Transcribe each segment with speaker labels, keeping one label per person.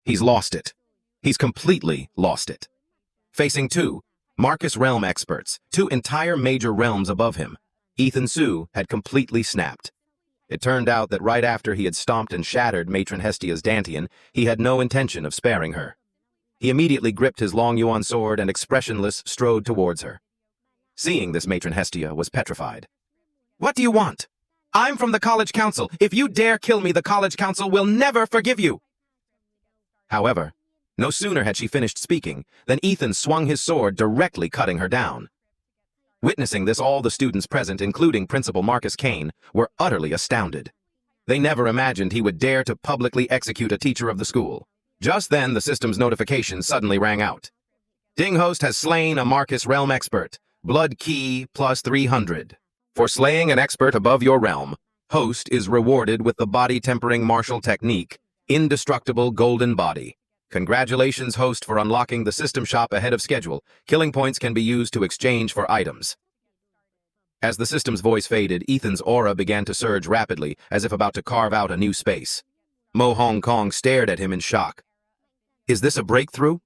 Speaker 1: He's lost it. He's completely lost it. Facing two Marcus realm experts, two entire major realms above him, Ethan Su had completely snapped. It turned out that right after he had stomped and shattered Matron Hestia's Dantian, he had no intention of sparing her. He immediately gripped his long yuan sword and expressionless strode towards her. Seeing this, Matron Hestia was petrified. "What do you want? I'm from the college council. If you dare kill me, the college council will never forgive you." However, no sooner had she finished speaking than Ethan swung his sword, directly cutting her down. Witnessing this, all the students present, including Principal Marcus Kane, were utterly astounded. They never imagined he would dare to publicly execute a teacher of the school. Just then, the system's notification suddenly rang out. "Ding host has slain a Marcus realm expert. Blood key plus 300. For slaying an expert above your realm, host is rewarded with the body tempering martial technique, Indestructible Golden Body. Congratulations, host, for unlocking the system shop ahead of schedule. Killing points can be used to exchange for items." As the system's voice faded, Ethan's aura began to surge rapidly, as if about to carve out a new space. Mo Hong Kong stared at him in shock. Is this a breakthrough?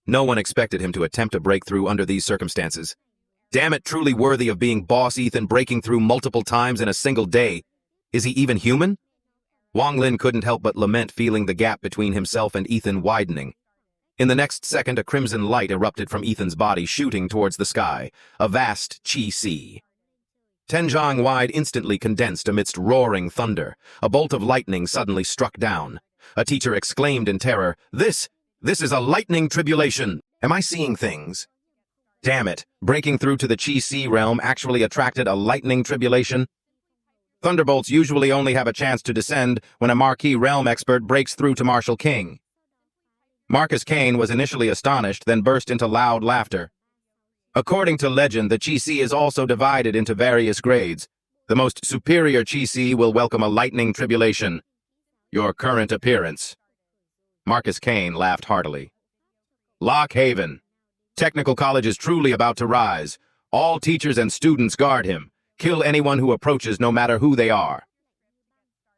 Speaker 1: No one expected him to attempt a breakthrough under these circumstances. Damn it, truly worthy of being boss Ethan, breaking through multiple times in a single day. Is he even human? Wang Lin couldn't help but lament, feeling the gap between himself and Ethan widening. In the next second, a crimson light erupted from Ethan's body, shooting towards the sky, a vast chi sea. Tenjiang wide instantly condensed amidst roaring thunder. A bolt of lightning suddenly struck down. A teacher exclaimed in terror, This is a lightning tribulation. Am I seeing things? Damn it, breaking through to the chi sea realm actually attracted a lightning tribulation? Thunderbolts usually only have a chance to descend when a marquee realm expert breaks through to Martial King. Marcus Kane was initially astonished, then burst into loud laughter. According to legend, the Chi Si is also divided into various grades. The most superior Chi Si will welcome a lightning tribulation. Your current appearance. Marcus Kane laughed heartily. Lock Haven. Technical College is truly about to rise. All teachers and students guard him. Kill anyone who approaches, no matter who they are.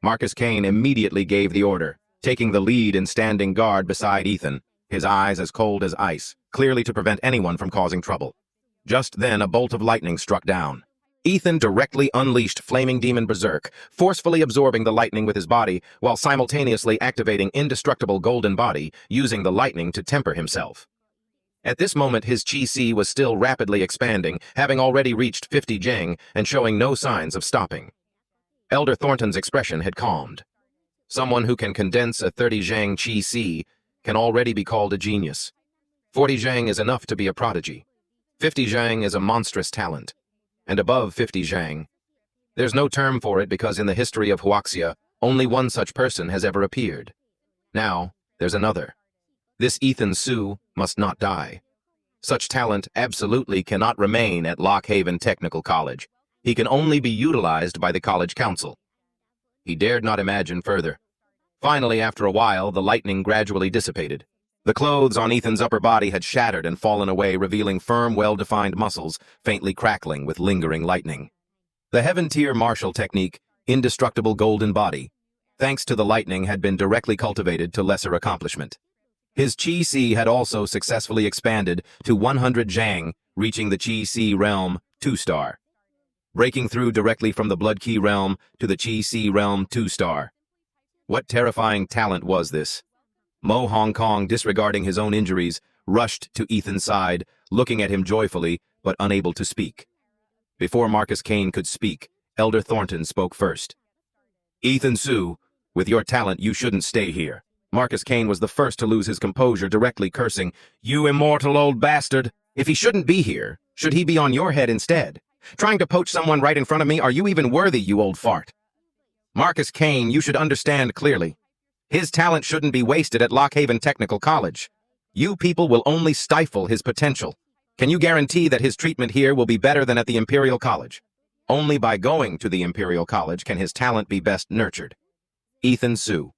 Speaker 1: Marcus Kane immediately gave the order, taking the lead and standing guard beside Ethan, his eyes as cold as ice, clearly to prevent anyone from causing trouble. Just then, a bolt of lightning struck down. Ethan directly unleashed Flaming Demon Berserk, forcefully absorbing the lightning with his body, while simultaneously activating Indestructible Golden Body, using the lightning to temper himself. At this moment, his Chi Si was still rapidly expanding, having already reached 50 Zheng and showing no signs of stopping. Elder Thornton's expression had calmed. Someone who can condense a 30 Zheng Chi Si can already be called a genius. 40 Zheng is enough to be a prodigy. 50 Zheng is a monstrous talent. And above 50 Zheng, there's no term for it because in the history of Huaxia, only one such person has ever appeared. Now, there's another. This Ethan Su must not die. Such talent absolutely cannot remain at Lockhaven Technical College. He can only be utilized by the college council. He dared not imagine further. Finally, after a while, the lightning gradually dissipated. The clothes on Ethan's upper body had shattered and fallen away, revealing firm, well-defined muscles, faintly crackling with lingering lightning. The Heaven-tier martial technique, Indestructible Golden Body, thanks to the lightning, had been directly cultivated to lesser accomplishment. His Chi Si had also successfully expanded to 100 Zhang, reaching the Chi Si realm 2-star. Breaking through directly from the Blood Key realm to the Chi Si realm 2-star. What terrifying talent was this? Mo Hong Kong, disregarding his own injuries, rushed to Ethan's side, looking at him joyfully, but unable to speak. Before Marcus Kane could speak, Elder Thornton spoke first. Ethan Su, with your talent, you shouldn't stay here. Marcus Kane was the first to lose his composure, directly cursing, You immortal old bastard! If he shouldn't be here, should he be on your head instead? Trying to poach someone right in front of me? Are you even worthy, you old fart? Marcus Kane, you should understand clearly. His talent shouldn't be wasted at Lockhaven Technical College. You people will only stifle his potential. Can you guarantee that his treatment here will be better than at the Imperial College? Only by going to the Imperial College can his talent be best nurtured. Ethan Su.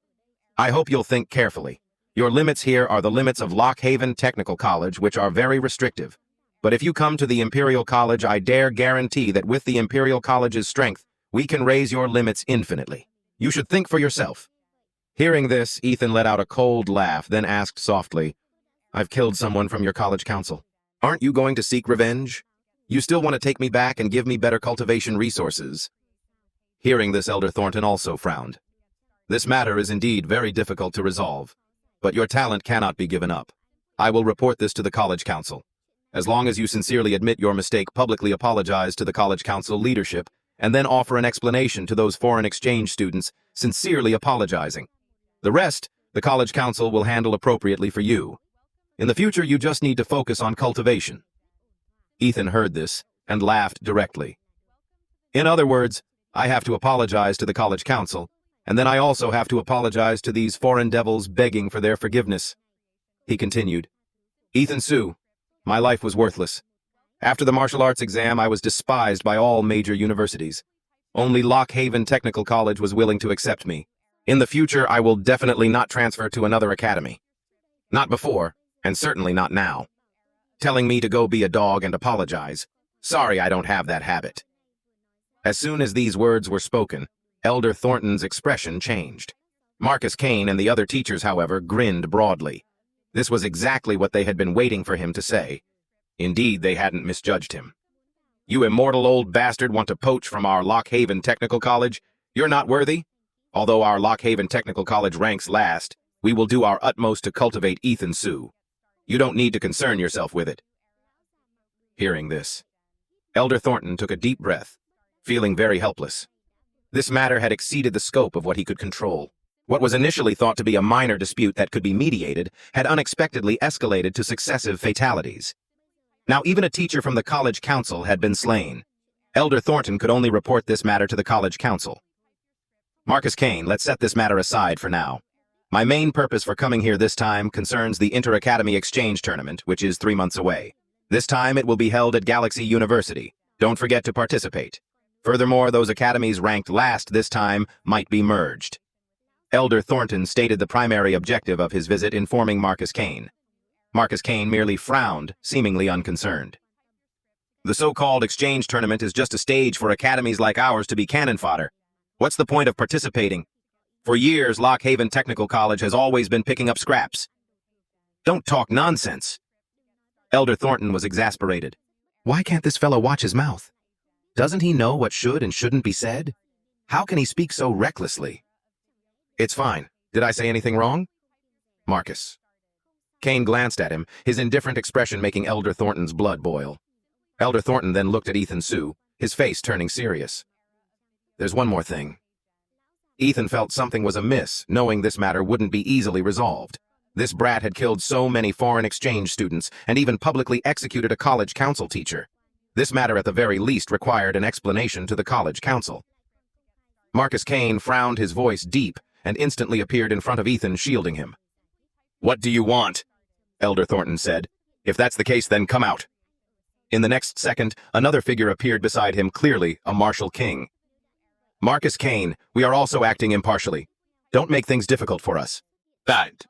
Speaker 1: I hope you'll think carefully. Your limits here are the limits of Lockhaven Technical College, which are very restrictive. But if you come to the Imperial College, I dare guarantee that with the Imperial College's strength, we can raise your limits infinitely. You should think for yourself. Hearing this, Ethan let out a cold laugh, then asked softly, "I've killed someone from your college council. Aren't you going to seek revenge? You still want to take me back and give me better cultivation resources?" Hearing this, Elder Thornton also frowned. "This matter is indeed very difficult to resolve, but your talent cannot be given up. I will report this to the college council. As long as you sincerely admit your mistake, publicly apologize to the college council leadership, and then offer an explanation to those foreign exchange students, sincerely apologizing. The rest, the college council will handle appropriately for you. In the future, you just need to focus on cultivation." Ethan heard this and laughed directly. "In other words, I have to apologize to the college council, and then I also have to apologize to these foreign devils begging for their forgiveness." He continued, "Ethan Su, my life was worthless. After the martial arts exam, I was despised by all major universities. Only Lock Haven Technical College was willing to accept me. In the future, I will definitely not transfer to another academy. Not before, and certainly not now. Telling me to go be a dog and apologize. Sorry, I don't have that habit." As soon as these words were spoken, Elder Thornton's expression changed. Marcus Kane and the other teachers, however, grinned broadly. This was exactly what they had been waiting for him to say. Indeed, they hadn't misjudged him. "You immortal old bastard want to poach from our Lock Haven Technical College? You're not worthy? Although our Lock Haven Technical College ranks last, we will do our utmost to cultivate Ethan Su. You don't need to concern yourself with it." Hearing this, Elder Thornton took a deep breath, feeling very helpless. This matter had exceeded the scope of what he could control. What was initially thought to be a minor dispute that could be mediated had unexpectedly escalated to successive fatalities. Now even a teacher from the college council had been slain. Elder Thornton could only report this matter to the college council. "Marcus Kane, let's set this matter aside for now. My main purpose for coming here this time concerns the Inter-Academy Exchange Tournament, which is 3 months away. This time it will be held at Galaxy University. Don't forget to participate. Furthermore, those academies ranked last this time might be merged." Elder Thornton stated the primary objective of his visit, informing Marcus Kane. Marcus Kane merely frowned, seemingly unconcerned. "The so-called exchange tournament is just a stage for academies like ours to be cannon fodder. What's the point of participating? For years, Lock Haven Technical College has always been picking up scraps." "Don't talk nonsense." Elder Thornton was exasperated. Why can't this fellow watch his mouth? Doesn't he know what should and shouldn't be said? How can he speak so recklessly? "It's fine. Did I say anything wrong?" "Marcus." Kane glanced at him, his indifferent expression making Elder Thornton's blood boil. Elder Thornton then looked at Ethan Su, his face turning serious. "There's one more thing." Ethan felt something was amiss, knowing this matter wouldn't be easily resolved. This brat had killed so many foreign exchange students and even publicly executed a college council teacher. This matter at the very least required an explanation to the college council. Marcus Kane frowned, his voice deep, and instantly appeared in front of Ethan, shielding him. "What do you want?" Elder Thornton said. "If that's the case, then come out." In the next second, another figure appeared beside him, clearly a martial king. "Marcus Kane, we are also acting impartially. Don't make things difficult for us." "Bad."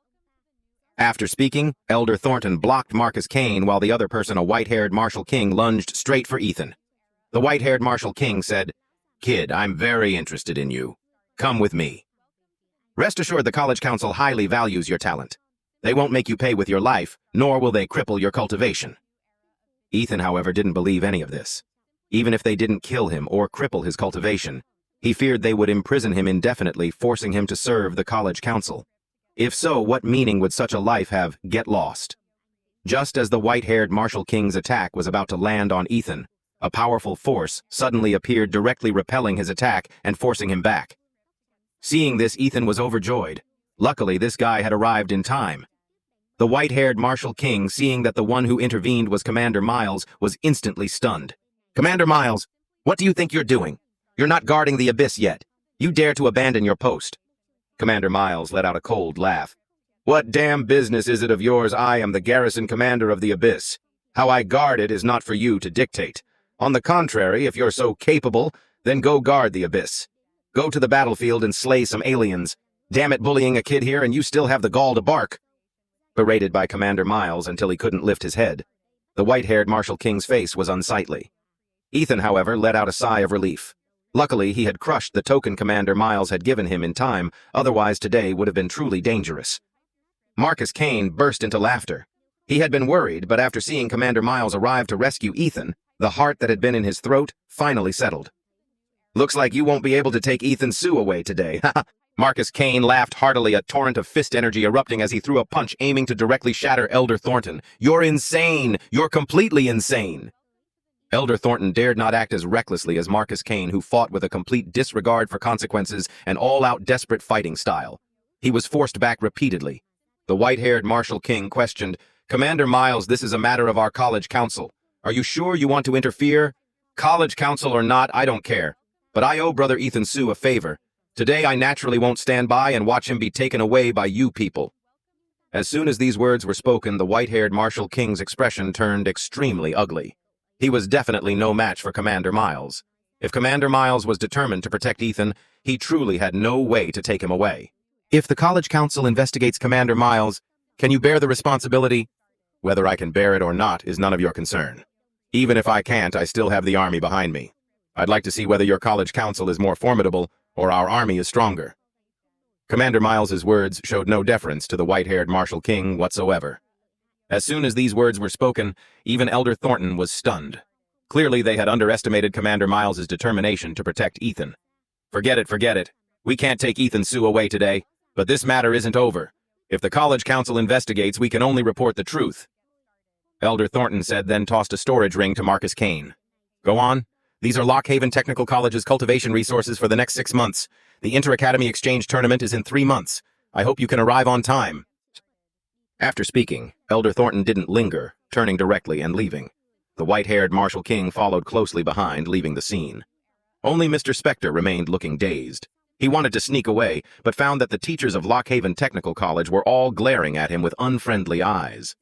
Speaker 1: After speaking, Elder Thornton blocked Marcus Kane while the other person, a white-haired martial king, lunged straight for Ethan. The white-haired martial king said, "Kid, I'm very interested in you. Come with me. Rest assured the college council highly values your talent. They won't make you pay with your life, nor will they cripple your cultivation." Ethan, however, didn't believe any of this. Even if they didn't kill him or cripple his cultivation, he feared they would imprison him indefinitely, forcing him to serve the college council. If so, what meaning would such a life have? Get lost. Just as the white-haired martial king's attack was about to land on Ethan, a powerful force suddenly appeared, directly repelling his attack and forcing him back. Seeing this, Ethan was overjoyed. Luckily, this guy had arrived in time. The white-haired martial king, seeing that the one who intervened was Commander Miles, was instantly stunned. "Commander Miles, what do you think you're doing? You're not guarding the abyss yet. You dare to abandon your post." Commander Miles let out a cold laugh. "What damn business is it of yours? I am the garrison commander of the abyss. How I guard it is not for you to dictate. On the contrary, if you're so capable, then go guard the abyss. Go to the battlefield and slay some aliens. Damn it, bullying a kid here and you still have the gall to bark." Berated by Commander Miles until he couldn't lift his head, the white-haired martial king's face was unsightly. Ethan, however, let out a sigh of relief. Luckily, he had crushed the token Commander Miles had given him in time, otherwise today would have been truly dangerous. Marcus Kane burst into laughter. He had been worried, but after seeing Commander Miles arrive to rescue Ethan, the heart that had been in his throat finally settled. "Looks like you won't be able to take Ethan Sue away today." Marcus Kane laughed heartily, a torrent of fist energy erupting as he threw a punch aiming to directly shatter Elder Thornton. "You're insane! You're completely insane!" Elder Thornton dared not act as recklessly as Marcus Kane, who fought with a complete disregard for consequences and all-out desperate fighting style. He was forced back repeatedly. The white-haired Marshal King questioned, "Commander Miles, this is a matter of our college council. Are you sure you want to interfere? College council or not, I don't care. But I owe Brother Ethan Sue a favor. Today I naturally won't stand by and watch him be taken away by you people." As soon as these words were spoken, the white-haired Marshal King's expression turned extremely ugly. He was definitely no match for Commander Miles. If Commander Miles was determined to protect Ethan, he truly had no way to take him away. "If the college council investigates Commander Miles, can you bear the responsibility?" "Whether I can bear it or not is none of your concern. Even if I can't, I still have the army behind me. I'd like to see whether your college council is more formidable or our army is stronger." Commander Miles's words showed no deference to the white-haired Marshal King whatsoever. As soon as these words were spoken, even Elder Thornton was stunned. Clearly they had underestimated Commander Miles's determination to protect Ethan. Forget it. We can't take Ethan Sue away today, but this matter isn't over. If the college council investigates, we can only report the truth." Elder Thornton said, then tossed a storage ring to Marcus Kane. "Go on. These are Lockhaven Technical College's cultivation resources for the next 6 months. The Inter-Academy Exchange Tournament is in 3 months. I hope you can arrive on time." After speaking, Elder Thornton didn't linger, turning directly and leaving. The white-haired Marshal King followed closely behind, leaving the scene. Only Mr. Spectre remained looking dazed. He wanted to sneak away, but found that the teachers of Lockhaven Technical College were all glaring at him with unfriendly eyes.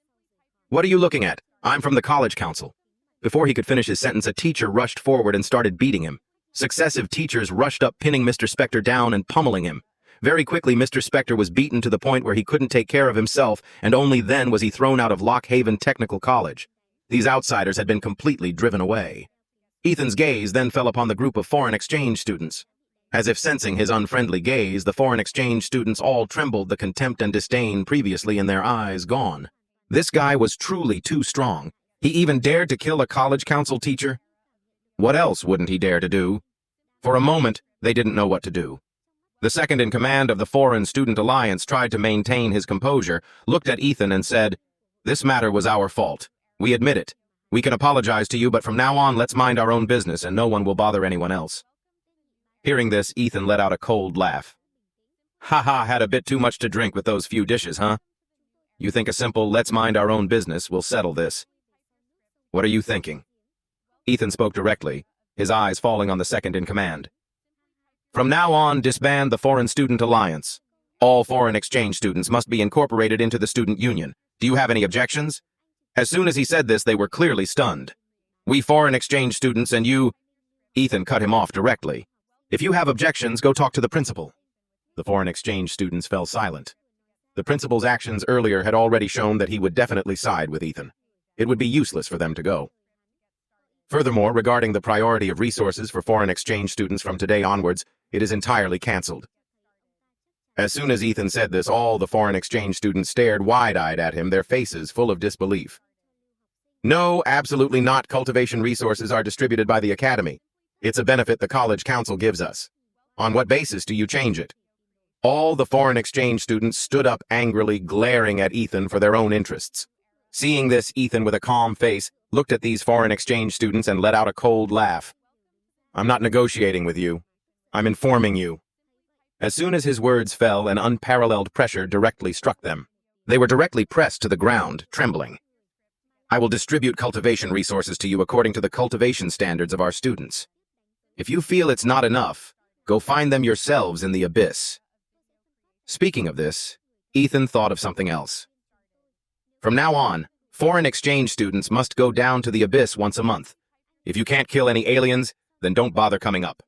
Speaker 1: "What are you looking at? I'm from the college council." Before he could finish his sentence, a teacher rushed forward and started beating him. Successive teachers rushed up, pinning Mr. Spectre down and pummeling him. Very quickly, Mr. Spectre was beaten to the point where he couldn't take care of himself, and only then was he thrown out of Lockhaven Technical College. These outsiders had been completely driven away. Ethan's gaze then fell upon the group of foreign exchange students. As if sensing his unfriendly gaze, the foreign exchange students all trembled, the contempt and disdain previously in their eyes gone. This guy was truly too strong. He even dared to kill a college council teacher? What else wouldn't he dare to do? For a moment, they didn't know what to do. The second in command of the Foreign Student Alliance tried to maintain his composure, looked at Ethan and said, "This matter was our fault. We admit it. We can apologize to you, but from now on, let's mind our own business and no one will bother anyone else." Hearing this, Ethan let out a cold laugh. "Ha, had a bit too much to drink with those few dishes, huh? You think a simple, let's mind our own business will settle this? What are you thinking?" Ethan spoke directly, his eyes falling on the second in command. "From now on, disband the Foreign Student Alliance. All foreign exchange students must be incorporated into the student union. Do you have any objections?" As soon as he said this, they were clearly stunned. "We foreign exchange students and you—" Ethan cut him off directly. "If you have objections, go talk to the principal." The foreign exchange students fell silent. The principal's actions earlier had already shown that he would definitely side with Ethan. It would be useless for them to go. Furthermore, regarding the priority of resources for foreign exchange students from today onwards, it is entirely cancelled. As soon as Ethan said this, all the foreign exchange students stared wide-eyed at him, their faces full of disbelief. "No, absolutely not. Cultivation resources are distributed by the academy. It's a benefit the college council gives us. On what basis do you change it?" All the foreign exchange students stood up angrily, glaring at Ethan for their own interests. Seeing this, Ethan, with a calm face, looked at these foreign exchange students and let out a cold laugh. "I'm not negotiating with you. I'm informing you." As soon as his words fell, an unparalleled pressure directly struck them. They were directly pressed to the ground, trembling. "I will distribute cultivation resources to you according to the cultivation standards of our students. If you feel it's not enough, go find them yourselves in the abyss." Speaking of this, Ethan thought of something else. From now on, foreign exchange students must go down to the abyss once a month. If you can't kill any aliens, then don't bother coming up.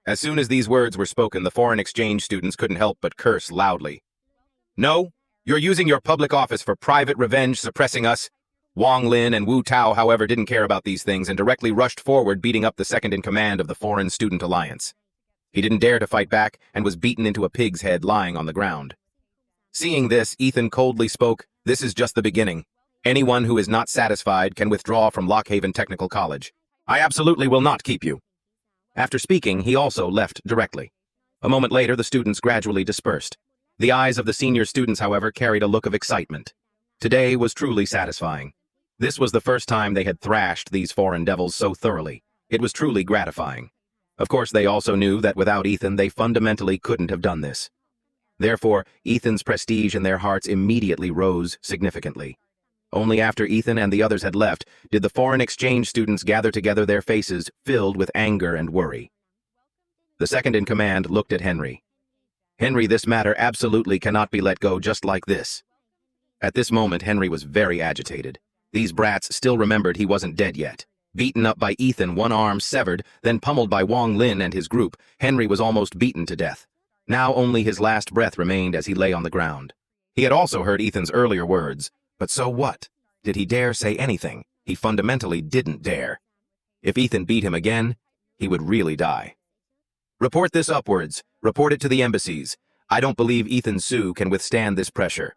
Speaker 1: As soon as these words were spoken, the foreign exchange students couldn't help but curse loudly. "No, you're using your public office for private revenge, suppressing us. Wang Lin and Wu Tao, however, didn't care about these things and directly rushed forward, beating up the second-in-command of the Foreign Student Alliance. He didn't dare to fight back and was beaten into a pig's head lying on the ground. Seeing this, Ethan coldly spoke, "This is just the beginning. Anyone who is not satisfied can withdraw from Lockhaven Technical College. I absolutely will not keep you." After speaking, he also left directly. A moment later, the students gradually dispersed. The eyes of the senior students, however, carried a look of excitement. Today was truly satisfying. This was the first time they had thrashed these foreign devils so thoroughly. It was truly gratifying. Of course, they also knew that without Ethan, they fundamentally couldn't have done this. Therefore, Ethan's prestige in their hearts immediately rose significantly. Only after Ethan and the others had left did the foreign exchange students gather together, their faces filled with anger and worry. The second-in-command looked at Henry. "Henry, this matter absolutely cannot be let go just like this." At this moment, Henry was very agitated. These brats still remembered he wasn't dead yet. Beaten up by Ethan, one arm severed, then pummeled by Wang Lin and his group, Henry was almost beaten to death. Now only his last breath remained as he lay on the ground. He had also heard Ethan's earlier words, but so what? Did he dare say anything? He fundamentally didn't dare. If Ethan beat him again, he would really die. "Report this upwards. Report it to the embassies. I don't believe Ethan Su can withstand this pressure."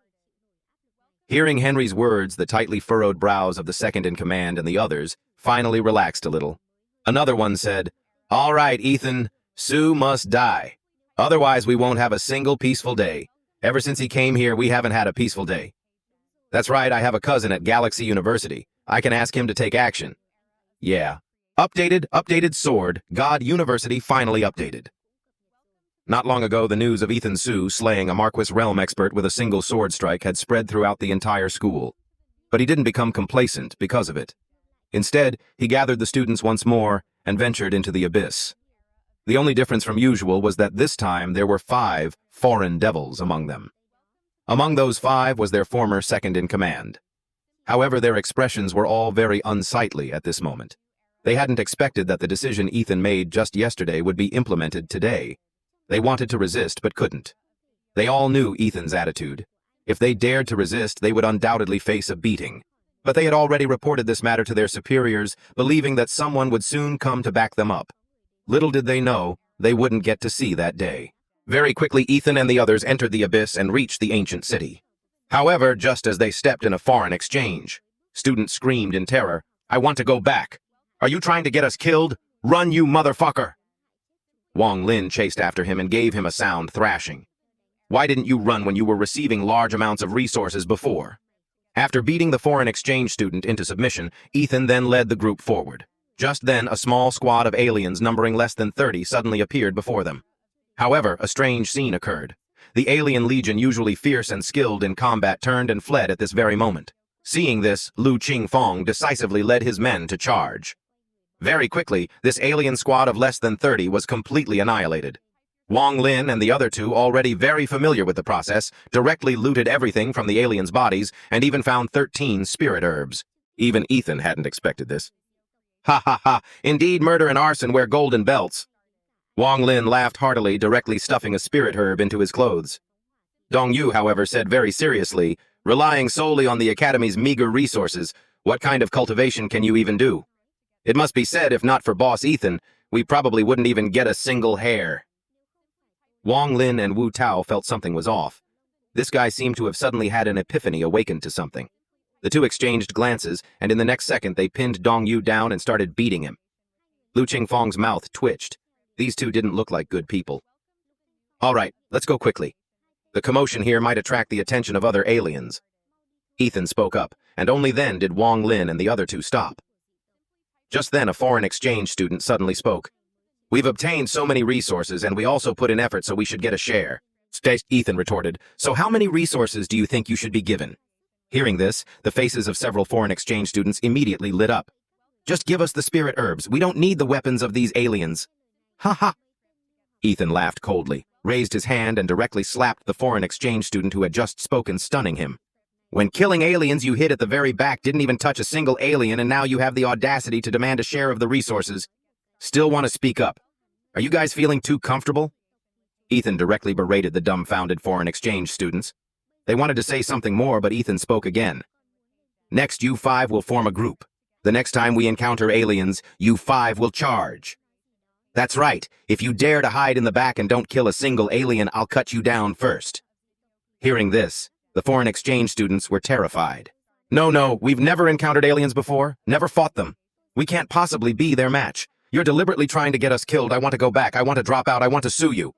Speaker 1: Hearing Henry's words, the tightly furrowed brows of the second-in-command and the others finally relaxed a little. Another one said, "All right, Ethan, Su must die. Otherwise, we won't have a single peaceful day. Ever since he came here, we haven't had a peaceful day." "That's right, I have a cousin at Galaxy University. I can ask him to take action." "Yeah. Updated sword. God University finally updated." Not long ago, the news of Ethan Su slaying a Marquis realm expert with a single sword strike had spread throughout the entire school. But he didn't become complacent because of it. Instead, he gathered the students once more and ventured into the abyss. The only difference from usual was that this time there were 5 foreign devils among them. Among those 5 was their former second-in-command. However, their expressions were all very unsightly at this moment. They hadn't expected that the decision Ethan made just yesterday would be implemented today. They wanted to resist, but couldn't. They all knew Ethan's attitude. If they dared to resist, they would undoubtedly face a beating. But they had already reported this matter to their superiors, believing that someone would soon come to back them up. Little did they know, they wouldn't get to see that day. Very quickly, Ethan and the others entered the abyss and reached the ancient city. However, just as they stepped in a foreign exchange, students screamed in terror, "I want to go back. Are you trying to get us killed? Run, you motherfucker!" Wang Lin chased after him and gave him a sound thrashing. "Why didn't you run when you were receiving large amounts of resources before?" After beating the foreign exchange student into submission, Ethan then led the group forward. Just then, a small squad of aliens numbering less than 30 suddenly appeared before them. However, a strange scene occurred. The alien legion, usually fierce and skilled in combat, turned and fled at this very moment. Seeing this, Lu Qingfong decisively led his men to charge. Very quickly, this alien squad of less than 30 was completely annihilated. Wang Lin and the other 2, already very familiar with the process, directly looted everything from the aliens' bodies and even found 13 spirit herbs. Even Ethan hadn't expected this. "Ha ha ha, indeed murder and arson wear golden belts." Wang Lin laughed heartily, directly stuffing a spirit herb into his clothes. Dong Yu, however, said very seriously, "Relying solely on the Academy's meager resources, what kind of cultivation can you even do? It must be said, if not for Boss Ethan, we probably wouldn't even get a single hair." Wang Lin and Wu Tao felt something was off. This guy seemed to have suddenly had an epiphany, awakened to something. The 2 exchanged glances, and in the next second they pinned Dong Yu down and started beating him. Lu Qingfong's mouth twitched. These 2 didn't look like good people. "All right, let's go quickly. The commotion here might attract the attention of other aliens." Ethan spoke up, and only then did Wang Lin and the other 2 stop. Just then, a foreign exchange student suddenly spoke. "We've obtained so many resources, and we also put in effort, so we should get a share." Ethan retorted, "So how many resources do you think you should be given?" Hearing this, the faces of several foreign exchange students immediately lit up. "Just give us the spirit herbs. We don't need the weapons of these aliens." "Ha ha!" Ethan laughed coldly, raised his hand, and directly slapped the foreign exchange student who had just spoken, stunning him. "When killing aliens you hid at the very back didn't even touch a single alien, and now you have the audacity to demand a share of the resources. Still want to speak up? Are you guys feeling too comfortable?" Ethan directly berated the dumbfounded foreign exchange students. They wanted to say something more, but Ethan spoke again. Next, you five will form a group. The next time we encounter aliens, you five will charge. That's right. If you dare to hide in the back and don't kill a single alien, I'll cut you down first. Hearing this, the foreign exchange students were terrified. No, we've never encountered aliens before, never fought them. We can't possibly be their match. You're deliberately trying to get us killed. I want to go back. I want to drop out. I want to sue you.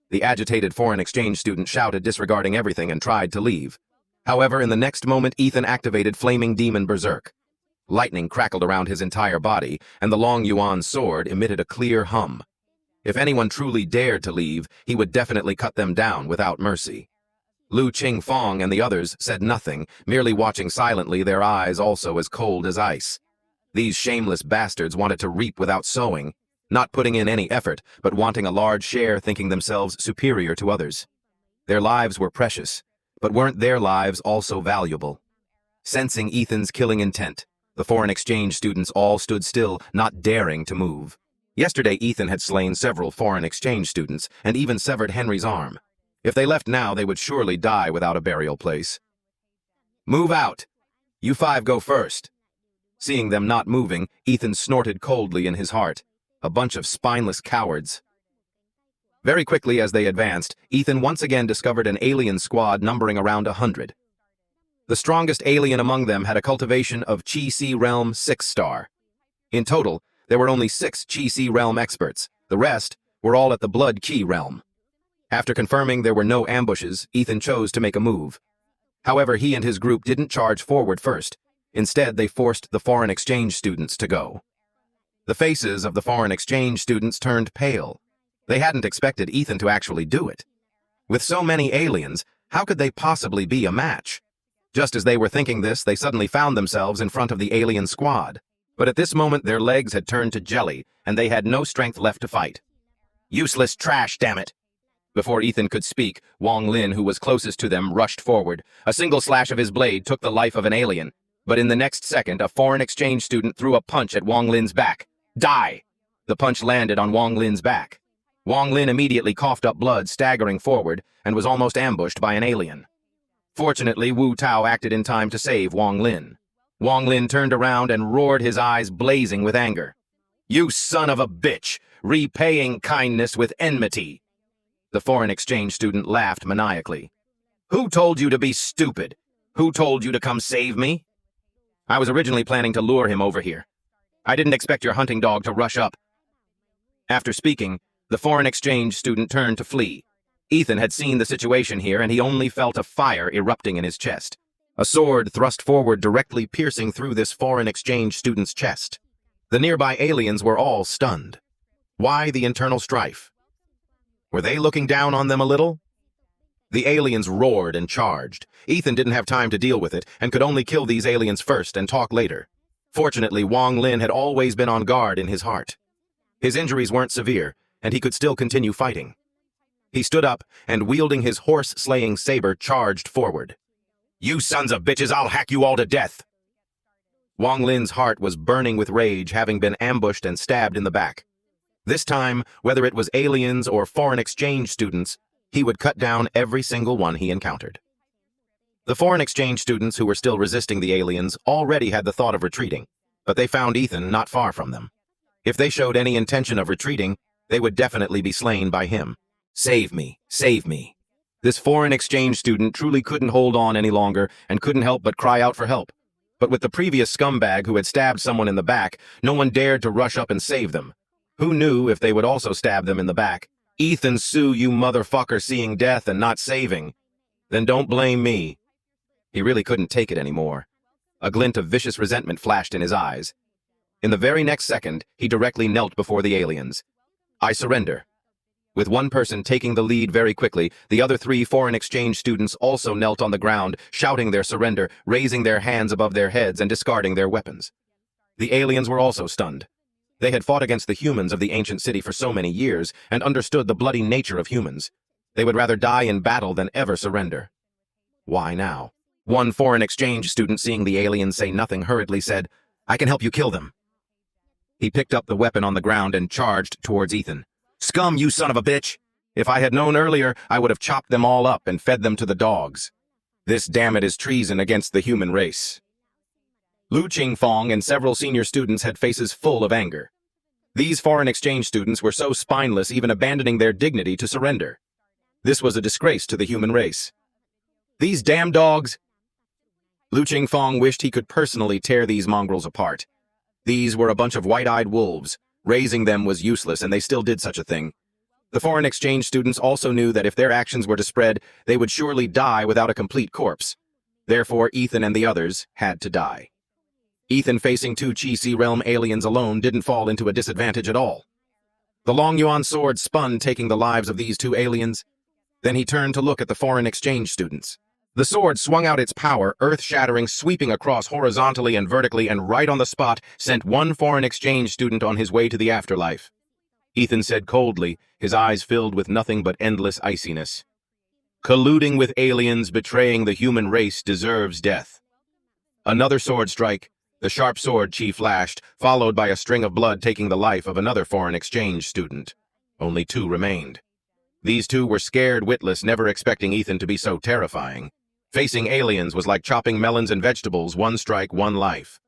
Speaker 1: The agitated foreign exchange student shouted, disregarding everything, and tried to leave. However, in the next moment, Ethan activated Flaming Demon Berserk. Lightning crackled around his entire body, and the Long Yuan sword emitted a clear hum. If anyone truly dared to leave, he would definitely cut them down without mercy. Lu Qingfong and the others said nothing, merely watching silently, their eyes also as cold as ice. These shameless bastards wanted to reap without sowing, not putting in any effort, but wanting a large share, thinking themselves superior to others. Their lives were precious, but weren't their lives also valuable? Sensing Ethan's killing intent, the foreign exchange students all stood still, not daring to move. Yesterday, Ethan had slain several foreign exchange students and even severed Henry's arm. If they left now, they would surely die without a burial place. Move out! You five go first. Seeing them not moving, Ethan snorted coldly in his heart. A bunch of spineless cowards. Very quickly as they advanced, Ethan once again discovered an alien squad numbering around 100. The strongest alien among them had a cultivation of Chi-Si Realm 6-star. In total, there were only 6 Chi-Si Realm experts. The rest were all at the Blood Ki Realm. After confirming there were no ambushes, Ethan chose to make a move. However, he and his group didn't charge forward first. Instead, they forced the foreign exchange students to go. The faces of the foreign exchange students turned pale. They hadn't expected Ethan to actually do it. With so many aliens, how could they possibly be a match? Just as they were thinking this, they suddenly found themselves in front of the alien squad. But at this moment, their legs had turned to jelly, and they had no strength left to fight. Useless trash, damn it! Before Ethan could speak, Wong Lin, who was closest to them, rushed forward. A single slash of his blade took the life of an alien. But in the next second, a foreign exchange student threw a punch at Wong Lin's back. Die! The punch landed on Wong Lin's back. Wong Lin immediately coughed up blood, staggering forward, and was almost ambushed by an alien. Fortunately, Wu Tao acted in time to save Wong Lin. Wong Lin turned around and roared, his eyes blazing with anger. You son of a bitch! Repaying kindness with enmity! The foreign exchange student laughed maniacally. Who told you to be stupid? Who told you to come save me? I was originally planning to lure him over here. I didn't expect your hunting dog to rush up. After speaking, the foreign exchange student turned to flee. Ethan had seen the situation here, and he only felt a fire erupting in his chest. A sword thrust forward, directly piercing through this foreign exchange student's chest. The nearby aliens were all stunned. Why the internal strife? Were they looking down on them a little? The aliens roared and charged. Ethan didn't have time to deal with it, and could only kill these aliens first and talk later. Fortunately, Wong Lin had always been on guard in his heart. His injuries weren't severe, and he could still continue fighting. He stood up, and wielding his horse-slaying saber, charged forward. You sons of bitches, I'll hack you all to death! Wong Lin's heart was burning with rage, having been ambushed and stabbed in the back. This time, whether it was aliens or foreign exchange students, he would cut down every single one he encountered. The foreign exchange students who were still resisting the aliens already had the thought of retreating, but they found Ethan not far from them. If they showed any intention of retreating, they would definitely be slain by him. Save me, save me. This foreign exchange student truly couldn't hold on any longer and couldn't help but cry out for help. But with the previous scumbag who had stabbed someone in the back, no one dared to rush up and save them. Who knew if they would also stab them in the back? Ethan Sue, you motherfucker, seeing death and not saving. Then don't blame me. He really couldn't take it anymore. A glint of vicious resentment flashed in his eyes. In the very next second, he directly knelt before the aliens. I surrender. With one person taking the lead very quickly, the other 3 foreign exchange students also knelt on the ground, shouting their surrender, raising their hands above their heads and discarding their weapons. The aliens were also stunned. They had fought against the humans of the ancient city for so many years and understood the bloody nature of humans. They would rather die in battle than ever surrender. Why now? One foreign exchange student, seeing the aliens say nothing, hurriedly said, I can help you kill them. He picked up the weapon on the ground and charged towards Ethan. Scum, you son of a bitch! If I had known earlier, I would have chopped them all up and fed them to the dogs. This, damn it, is treason against the human race. Lu Qingfong and several senior students had faces full of anger. These foreign exchange students were so spineless, even abandoning their dignity to surrender. This was a disgrace to the human race. These damn dogs! Lu Qingfong wished he could personally tear these mongrels apart. These were a bunch of white-eyed wolves. Raising them was useless, and they still did such a thing. The foreign exchange students also knew that if their actions were to spread, they would surely die without a complete corpse. Therefore, Ethan and the others had to die. Ethan, facing two Chi-Si realm aliens alone, didn't fall into a disadvantage at all. The Long Yuan sword spun, taking the lives of these two aliens. Then he turned to look at the foreign exchange students. The sword swung out its power, earth-shattering, sweeping across horizontally and vertically, and right on the spot sent one foreign exchange student on his way to the afterlife. Ethan said coldly, his eyes filled with nothing but endless iciness. Colluding with aliens, betraying the human race, deserves death. Another sword strike. The sharp sword Chi flashed, followed by a string of blood taking the life of another foreign exchange student. Only two remained. These two were scared witless, never expecting Ethan to be so terrifying. Facing aliens was like chopping melons and vegetables, one strike, one life.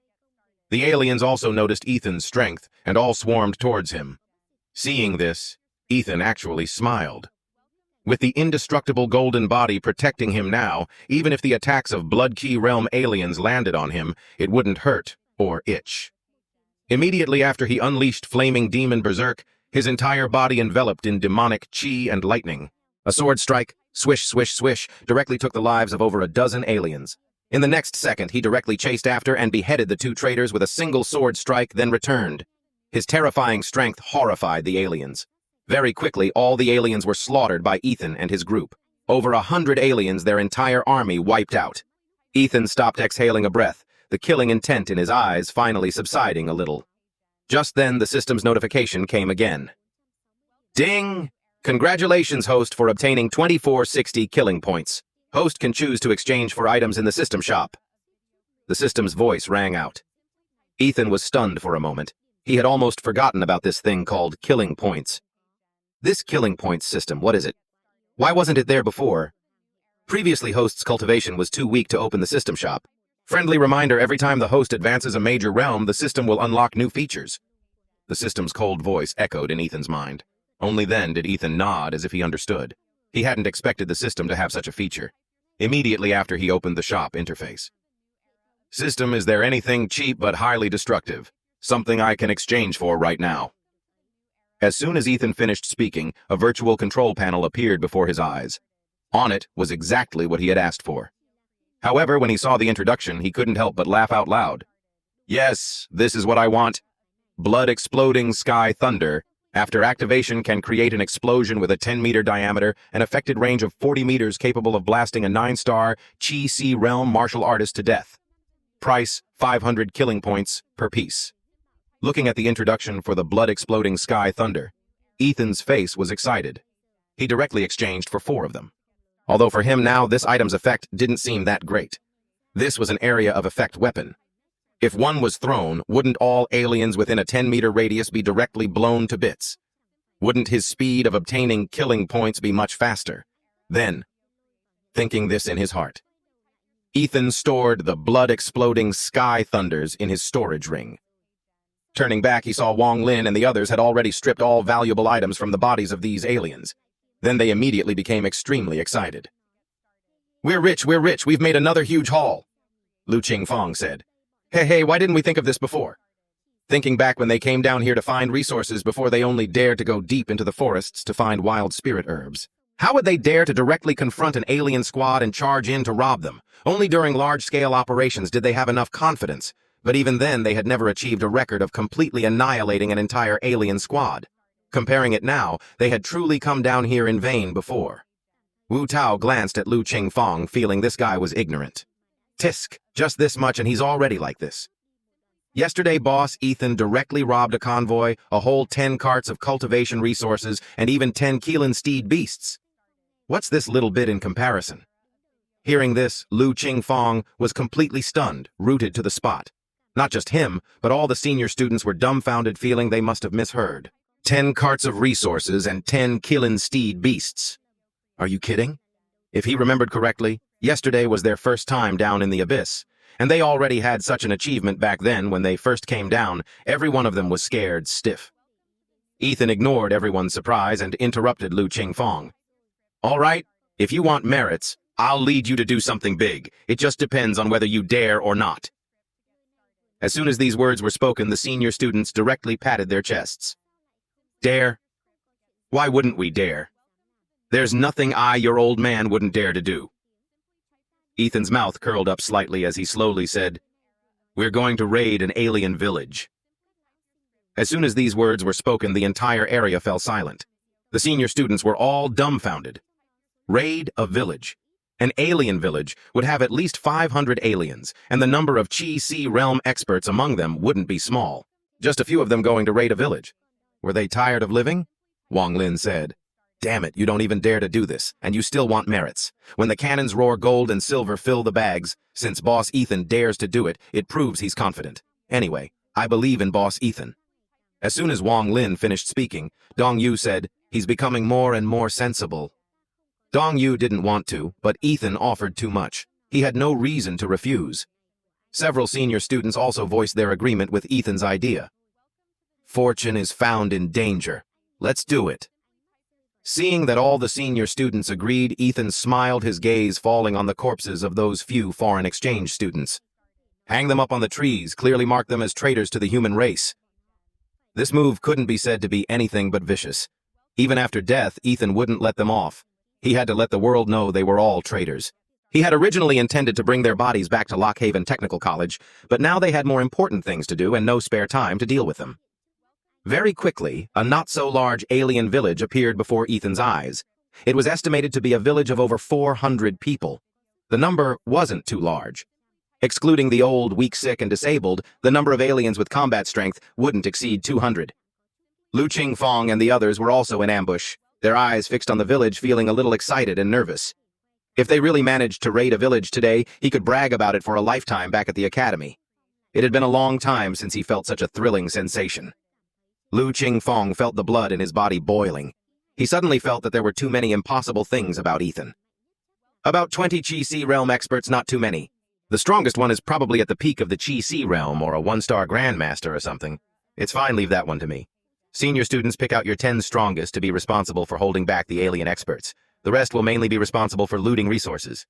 Speaker 1: The aliens also noticed Ethan's strength, and all swarmed towards him. Seeing this, Ethan actually smiled. With the indestructible golden body protecting him now, even if the attacks of Blood Key Realm aliens landed on him, it wouldn't hurt or itch. Immediately after he unleashed Flaming Demon Berserk, his entire body enveloped in demonic chi and lightning. A sword strike, swish, swish, swish, directly took the lives of over a dozen aliens. In the next second, he directly chased after and beheaded the two traitors with a single sword strike, then returned. His terrifying strength horrified the aliens. Very quickly, all the aliens were slaughtered by Ethan and his group. Over 100 aliens, their entire army wiped out. Ethan stopped exhaling a breath, the killing intent in his eyes finally subsiding a little. Just then, the system's notification came again. Ding! Congratulations, host, for obtaining 2460 killing points. Host can choose to exchange for items in the system shop. The system's voice rang out. Ethan was stunned for a moment. He had almost forgotten about this thing called killing points. This killing points system, what is it? Why wasn't it there before? Previously, host's cultivation was too weak to open the system shop. Friendly reminder, every time the host advances a major realm, the system will unlock new features. The system's cold voice echoed in Ethan's mind. Only then did Ethan nod as if he understood. He hadn't expected the system to have such a feature. Immediately after he opened the shop interface. System, is there anything cheap but highly destructive? Something I can exchange for right now. As soon as Ethan finished speaking, a virtual control panel appeared before his eyes. On it was exactly what he had asked for. However, when he saw the introduction, he couldn't help but laugh out loud. Yes, this is what I want. Blood-exploding sky thunder. After activation, can create an explosion with a 10-meter diameter, an affected range of 40 meters capable of blasting a 9-star Chi-Si realm martial artist to death. Price, 500 killing points per piece. Looking at the introduction for the blood-exploding sky thunder, Ethan's face was excited. He directly exchanged for 4 of them. Although for him now, this item's effect didn't seem that great. This was an area of effect weapon. If one was thrown, wouldn't all aliens within a 10-meter radius be directly blown to bits? Wouldn't his speed of obtaining killing points be much faster? Then, thinking this in his heart, Ethan stored the blood-exploding sky thunders in his storage ring. Turning back, he saw Wong Lin and the others had already stripped all valuable items from the bodies of these aliens. Then they immediately became extremely excited. We're rich, we've made another huge haul, Lu Qingfong said. Hey, why didn't we think of this before? Thinking back when they came down here to find resources before they only dared to go deep into the forests to find wild spirit herbs. How would they dare to directly confront an alien squad and charge in to rob them? Only during large-scale operations did they have enough confidence, but even then they had never achieved a record of completely annihilating an entire alien squad. Comparing it now, they had truly come down here in vain before. Wu Tao glanced at Lu Qingfong, feeling this guy was ignorant. Tisk, just this much and he's already like this. Yesterday, boss Ethan directly robbed a convoy, a whole 10 carts of cultivation resources, and even 10 Keelan steed beasts. What's this little bit in comparison? Hearing this, Lu Qingfong was completely stunned, rooted to the spot. Not just him, but all the senior students were dumbfounded, feeling they must have misheard. 10 carts of resources and 10 Keelan steed beasts. Are you kidding? If he remembered correctly, yesterday was their first time down in the abyss, and they already had such an achievement back then. When they first came down, every one of them was scared stiff. Ethan ignored everyone's surprise and interrupted Lu Qingfong. "All right, if you want merits, I'll lead you to do something big. It just depends on whether you dare or not." As soon as these words were spoken, the senior students directly patted their chests. "Dare? Why wouldn't we dare? There's nothing your old man, wouldn't dare to do." Ethan's mouth curled up slightly as he slowly said, "We're going to raid an alien village." As soon as these words were spoken, the entire area fell silent. The senior students were all dumbfounded. Raid a village. An alien village would have at least 500 aliens, and the number of Chi-Si realm experts among them wouldn't be small. Just a few of them going to raid a village. Were they tired of living? Wang Lin said. "Damn it, you don't even dare to do this, and you still want merits. When the cannons roar, gold and silver fill the bags. Since Boss Ethan dares to do it, it proves he's confident. Anyway, I believe in Boss Ethan." As soon as Wang Lin finished speaking, Dong Yu said, "He's becoming more and more sensible." Dong Yu didn't want to, but Ethan offered too much. He had no reason to refuse. Several senior students also voiced their agreement with Ethan's idea. "Fortune is found in danger. Let's do it." Seeing that all the senior students agreed, Ethan smiled, his gaze falling on the corpses of those few foreign exchange students. "Hang them up on the trees, clearly mark them as traitors to the human race." This move couldn't be said to be anything but vicious. Even after death, Ethan wouldn't let them off. He had to let the world know they were all traitors. He had originally intended to bring their bodies back to Lockhaven Technical College, but now they had more important things to do and no spare time to deal with them. Very quickly, a not-so-large alien village appeared before Ethan's eyes. It was estimated to be a village of over 400 people. The number wasn't too large. Excluding the old, weak, sick, and disabled, the number of aliens with combat strength wouldn't exceed 200. Lu Qingfong and the others were also in ambush, their eyes fixed on the village, feeling a little excited and nervous. If they really managed to raid a village today, he could brag about it for a lifetime back at the academy. It had been a long time since he felt such a thrilling sensation. Lu Qingfong felt the blood in his body boiling. He suddenly felt that there were too many impossible things about Ethan. About 20 Chi-Si realm experts, not too many. The strongest one is probably at the peak of the Chi-Si realm, or a one-star grandmaster or something. It's fine, leave that one to me. Senior students, pick out your 10 strongest to be responsible for holding back the alien experts. The rest will mainly be responsible for looting resources.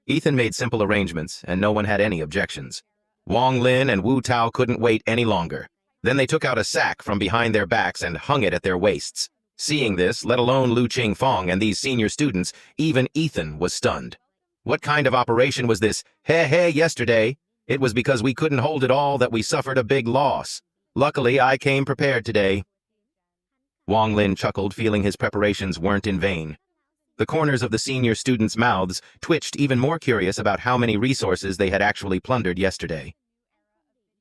Speaker 1: Ethan made simple arrangements, and no one had any objections. Wang Lin and Wu Tao couldn't wait any longer. Then they took out a sack from behind their backs and hung it at their waists. Seeing this, let alone Lu Qingfong and these senior students, even Ethan was stunned. What kind of operation was this? Hey, yesterday. It was because we couldn't hold it all that we suffered a big loss. Luckily, I came prepared today. Wang Lin chuckled, feeling his preparations weren't in vain. The corners of the senior students' mouths twitched, even more curious about how many resources they had actually plundered yesterday.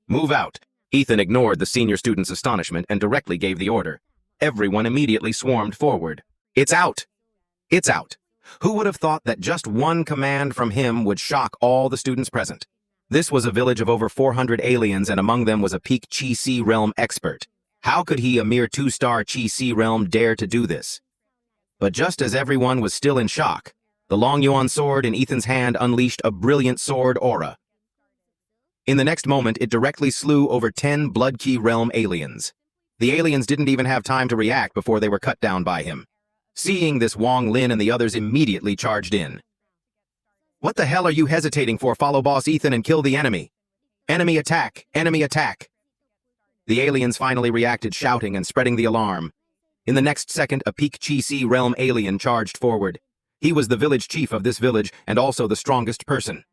Speaker 1: "Move out." Ethan ignored the senior students' astonishment and directly gave the order. Everyone immediately swarmed forward. "It's out! It's out!" Who would have thought that just one command from him would shock all the students present? This was a village of over 400 aliens, and among them was a peak Chi-Si realm expert. How could he, a mere 2-star Chi-Si realm, dare to do this? But just as everyone was still in shock, the Long Yuan sword in Ethan's hand unleashed a brilliant sword aura. In the next moment, it directly slew over 10 Blood Key realm aliens. The aliens didn't even have time to react before they were cut down by him. Seeing this, Wang Lin and the others immediately charged in. "What the hell are you hesitating for? Follow Boss Ethan and kill the enemy. Enemy attack! Enemy attack!" The aliens finally reacted, shouting and spreading the alarm. In the next second, a peak Chi-Si realm alien charged forward. He was the village chief of this village and also the strongest person.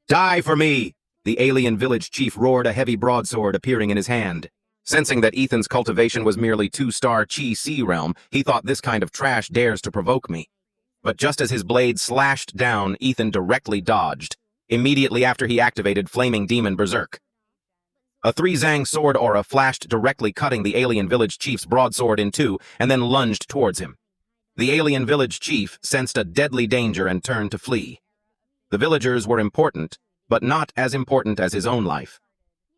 Speaker 1: "Die for me!" The alien village chief roared, a heavy broadsword appearing in his hand. Sensing that Ethan's cultivation was merely 2-star Chi-Si realm, he thought, this kind of trash dares to provoke me. But just as his blade slashed down, Ethan directly dodged, immediately after he activated Flaming Demon Berserk. A 3-Zhang sword aura flashed, directly cutting the alien village chief's broadsword in two, and then lunged towards him. The alien village chief sensed a deadly danger and turned to flee. The villagers were important, but not as important as his own life.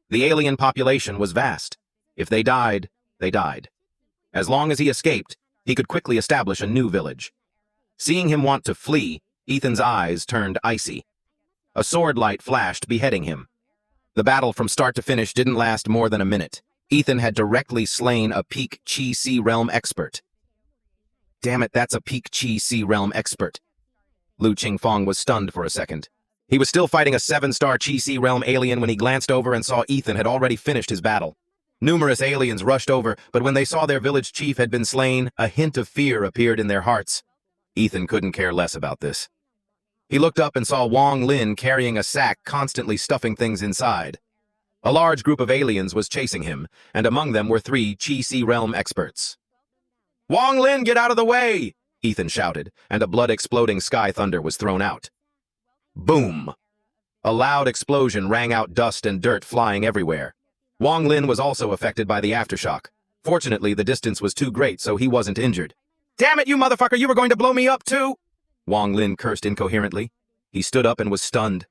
Speaker 1: The alien population was vast. If they died, they died. As long as he escaped, he could quickly establish a new village. Seeing him want to flee, Ethan's eyes turned icy. A sword light flashed, beheading him. The battle from start to finish didn't last more than a minute. Ethan had directly slain a peak Chi Sea Realm expert. Damn it, that's a peak Chi Sea Realm expert. Lu Qingfong was stunned for a second. He was still fighting a 7-star Chi Sea Realm alien when he glanced over and saw Ethan had already finished his battle. Numerous aliens rushed over, but when they saw their village chief had been slain, a hint of fear appeared in their hearts. Ethan couldn't care less about this. He looked up and saw Wong Lin carrying a sack, constantly stuffing things inside. A large group of aliens was chasing him, and among them were 3 Chi Sea Realm experts. "Wong Lin, get out of the way!" Ethan shouted, and a blood-exploding sky thunder was thrown out. Boom! A loud explosion rang out, dust and dirt flying everywhere. Wong Lin was also affected by the aftershock. Fortunately, the distance was too great, so he wasn't injured. "Damn it, you motherfucker, you were going to blow me up too!" Wong Lin cursed incoherently. He stood up and was stunned.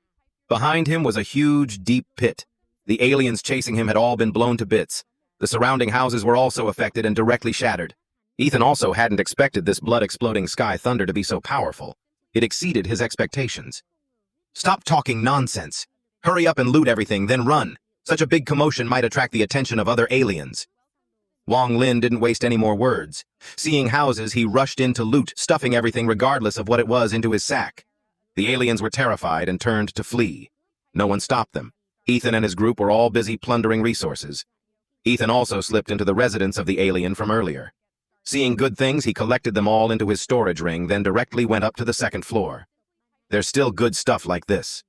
Speaker 1: Behind him was a huge, deep pit. The aliens chasing him had all been blown to bits. The surrounding houses were also affected and directly shattered. Ethan also hadn't expected this blood-exploding sky thunder to be so powerful. It exceeded his expectations. "Stop talking nonsense. Hurry up and loot everything, then run. Such a big commotion might attract the attention of other aliens." Wong Lin didn't waste any more words. Seeing houses, he rushed in to loot, stuffing everything regardless of what it was into his sack. The aliens were terrified and turned to flee. No one stopped them. Ethan and his group were all busy plundering resources. Ethan also slipped into the residence of the alien from earlier. Seeing good things, he collected them all into his storage ring, then directly went up to the 2nd floor. There's still good stuff like this.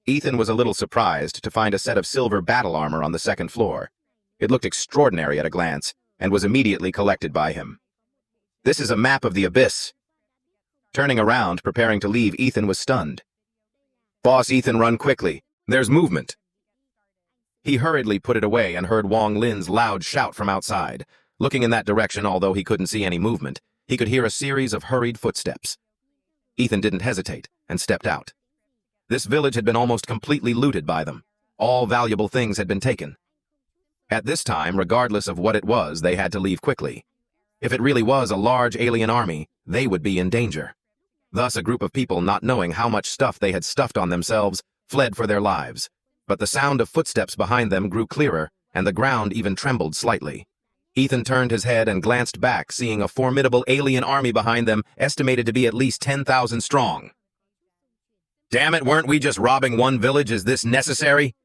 Speaker 1: Ethan was a little surprised to find a set of silver battle armor on the 2nd floor. It looked extraordinary at a glance, and was immediately collected by him. "This is a map of the abyss." Turning around, preparing to leave, Ethan was stunned. "Boss Ethan, run quickly. There's movement." He hurriedly put it away and heard Wong Lin's loud shout from outside. Looking in that direction, although he couldn't see any movement, he could hear a series of hurried footsteps. Ethan didn't hesitate and stepped out. This village had been almost completely looted by them. All valuable things had been taken. At this time, regardless of what it was, they had to leave quickly. If it really was a large alien army, they would be in danger. Thus, a group of people, not knowing how much stuff they had stuffed on themselves, fled for their lives. But the sound of footsteps behind them grew clearer, and the ground even trembled slightly. Ethan turned his head and glanced back, seeing a formidable alien army behind them, estimated to be at least 10,000 strong. "Damn it, weren't we just robbing one village? Is this necessary?"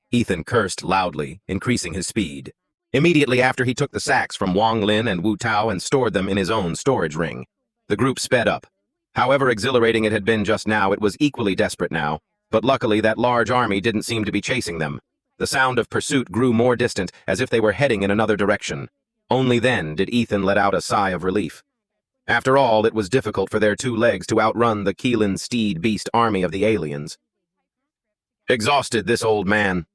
Speaker 1: Ethan cursed loudly, increasing his speed. Immediately after, he took the sacks from Wong Lin and Wu Tao and stored them in his own storage ring. The group sped up. However exhilarating it had been just now, it was equally desperate now. But luckily, that large army didn't seem to be chasing them. The sound of pursuit grew more distant, as if they were heading in another direction. Only then did Ethan let out a sigh of relief. After all, it was difficult for their 2 legs to outrun the Keelan Steed Beast army of the aliens. "Exhausted, this old man."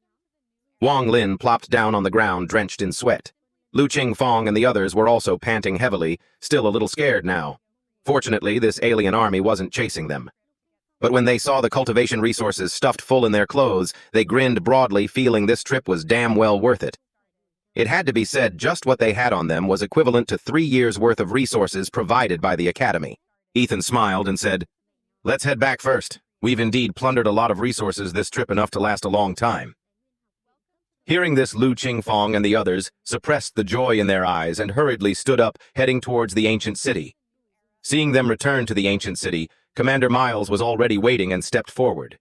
Speaker 1: Wong Lin plopped down on the ground, drenched in sweat. Lu Qingfong and the others were also panting heavily, still a little scared now. Fortunately, this alien army wasn't chasing them. But when they saw the cultivation resources stuffed full in their clothes, they grinned broadly, feeling this trip was damn well worth it. It had to be said, just what they had on them was equivalent to 3 years' worth of resources provided by the Academy. Ethan smiled and said, "Let's head back first. We've indeed plundered a lot of resources this trip, enough to last a long time." Hearing this, Lu Qingfong and the others suppressed the joy in their eyes and hurriedly stood up, heading towards the ancient city. Seeing them return to the ancient city, Commander Miles was already waiting and stepped forward.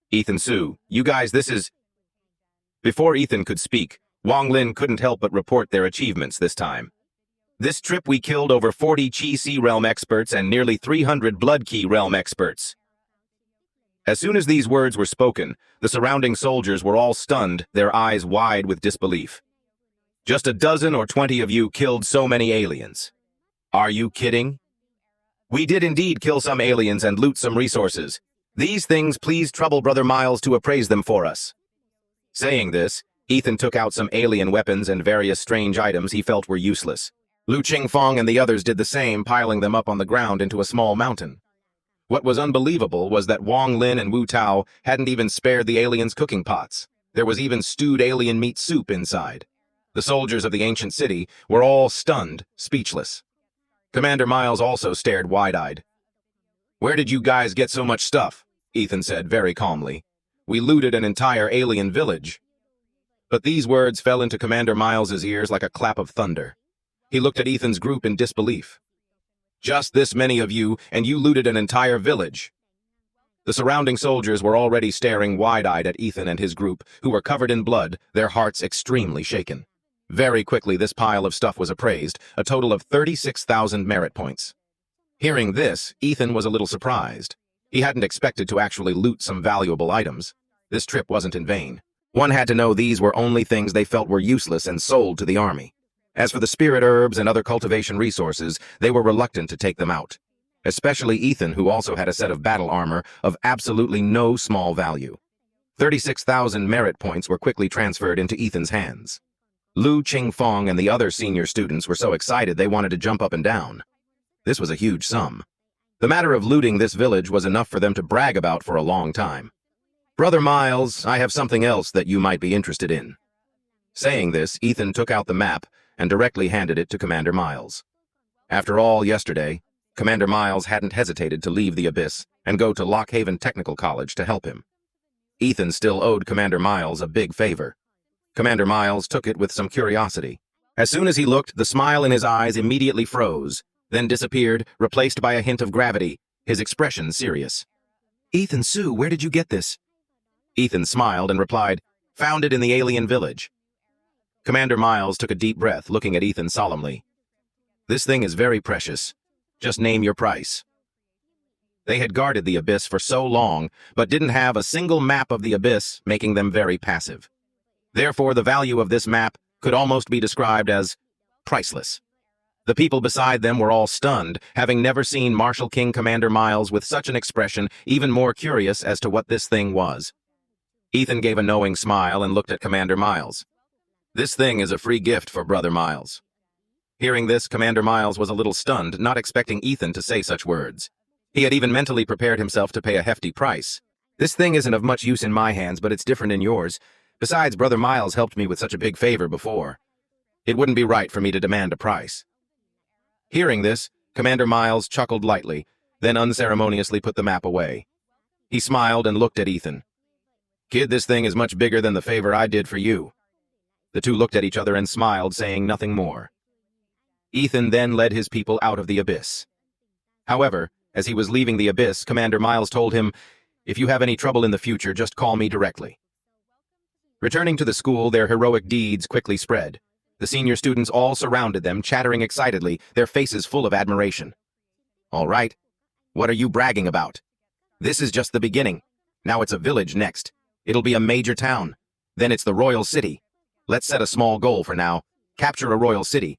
Speaker 1: "Ethan Su, you guys, this is..." Before Ethan could speak, Wong Lin couldn't help but report their achievements this time. "This trip we killed over 40 Chi Sea Realm experts and nearly 300 Blood Key Realm experts." As soon as these words were spoken, the surrounding soldiers were all stunned, their eyes wide with disbelief. "Just a dozen or 20 of you killed so many aliens? Are you kidding?" "We did indeed kill some aliens and loot some resources. These things please trouble Brother Miles to appraise them for us." Saying this, Ethan took out some alien weapons and various strange items he felt were useless. Lu Qingfong and the others did the same, piling them up on the ground into a small mountain. What was unbelievable was that Wong Lin and Wu Tao hadn't even spared the aliens' cooking pots. There was even stewed alien meat soup inside. The soldiers of the ancient city were all stunned, speechless. Commander Miles also stared wide-eyed. "Where did you guys get so much stuff? Ethan said very calmly. "We looted an entire alien village." But these words fell into Commander Miles's ears like a clap of thunder. He looked at Ethan's group in disbelief. "Just this many of you, and you looted an entire village." The surrounding soldiers were already staring wide-eyed at Ethan and his group, who were covered in blood, their hearts extremely shaken. Very quickly, this pile of stuff was appraised, a total of 36,000 merit points. Hearing this, Ethan was a little surprised. He hadn't expected to actually loot some valuable items. This trip wasn't in vain. One had to know these were only things they felt were useless and sold to the army. As for the spirit herbs and other cultivation resources, they were reluctant to take them out. Especially Ethan, who also had a set of battle armor of absolutely no small value. 36,000 merit points were quickly transferred into Ethan's hands. Lu Qingfong and the other senior students were so excited they wanted to jump up and down. This was a huge sum. The matter of looting this village was enough for them to brag about for a long time. "Brother Miles, I have something else that you might be interested in." Saying this, Ethan took out the map and directly handed it to Commander Miles. After all, yesterday, Commander Miles hadn't hesitated to leave the Abyss and go to Lockhaven Technical College to help him. Ethan still owed Commander Miles a big favor. Commander Miles took it with some curiosity. As soon as he looked, the smile in his eyes immediately froze, then disappeared, replaced by a hint of gravity, his expression serious. "Ethan Su, where did you get this?" Ethan smiled and replied, "Found it in the alien village." Commander Miles took a deep breath, looking at Ethan solemnly. "This thing is very precious. Just name your price." They had guarded the Abyss for so long, but didn't have a single map of the Abyss, making them very passive. Therefore, the value of this map could almost be described as priceless. The people beside them were all stunned, having never seen Marshal King Commander Miles with such an expression, even more curious as to what this thing was. Ethan gave a knowing smile and looked at Commander Miles. "This thing is a free gift for Brother Miles." Hearing this, Commander Miles was a little stunned, not expecting Ethan to say such words. He had even mentally prepared himself to pay a hefty price. "This thing isn't of much use in my hands, but it's different in yours. Besides, Brother Miles helped me with such a big favor before. It wouldn't be right for me to demand a price." Hearing this, Commander Miles chuckled lightly, then unceremoniously put the map away. He smiled and looked at Ethan. "Kid, this thing is much bigger than the favor I did for you." The two looked at each other and smiled, saying nothing more. Ethan then led his people out of the Abyss. However, as he was leaving the Abyss, Commander Miles told him, "If you have any trouble in the future, just call me directly." Returning to the school, their heroic deeds quickly spread. The senior students all surrounded them, chattering excitedly, their faces full of admiration. "All right, what are you bragging about? This is just the beginning. Now it's a village next. It'll be a major town. Then it's the royal city. Let's set a small goal for now. Capture a royal city."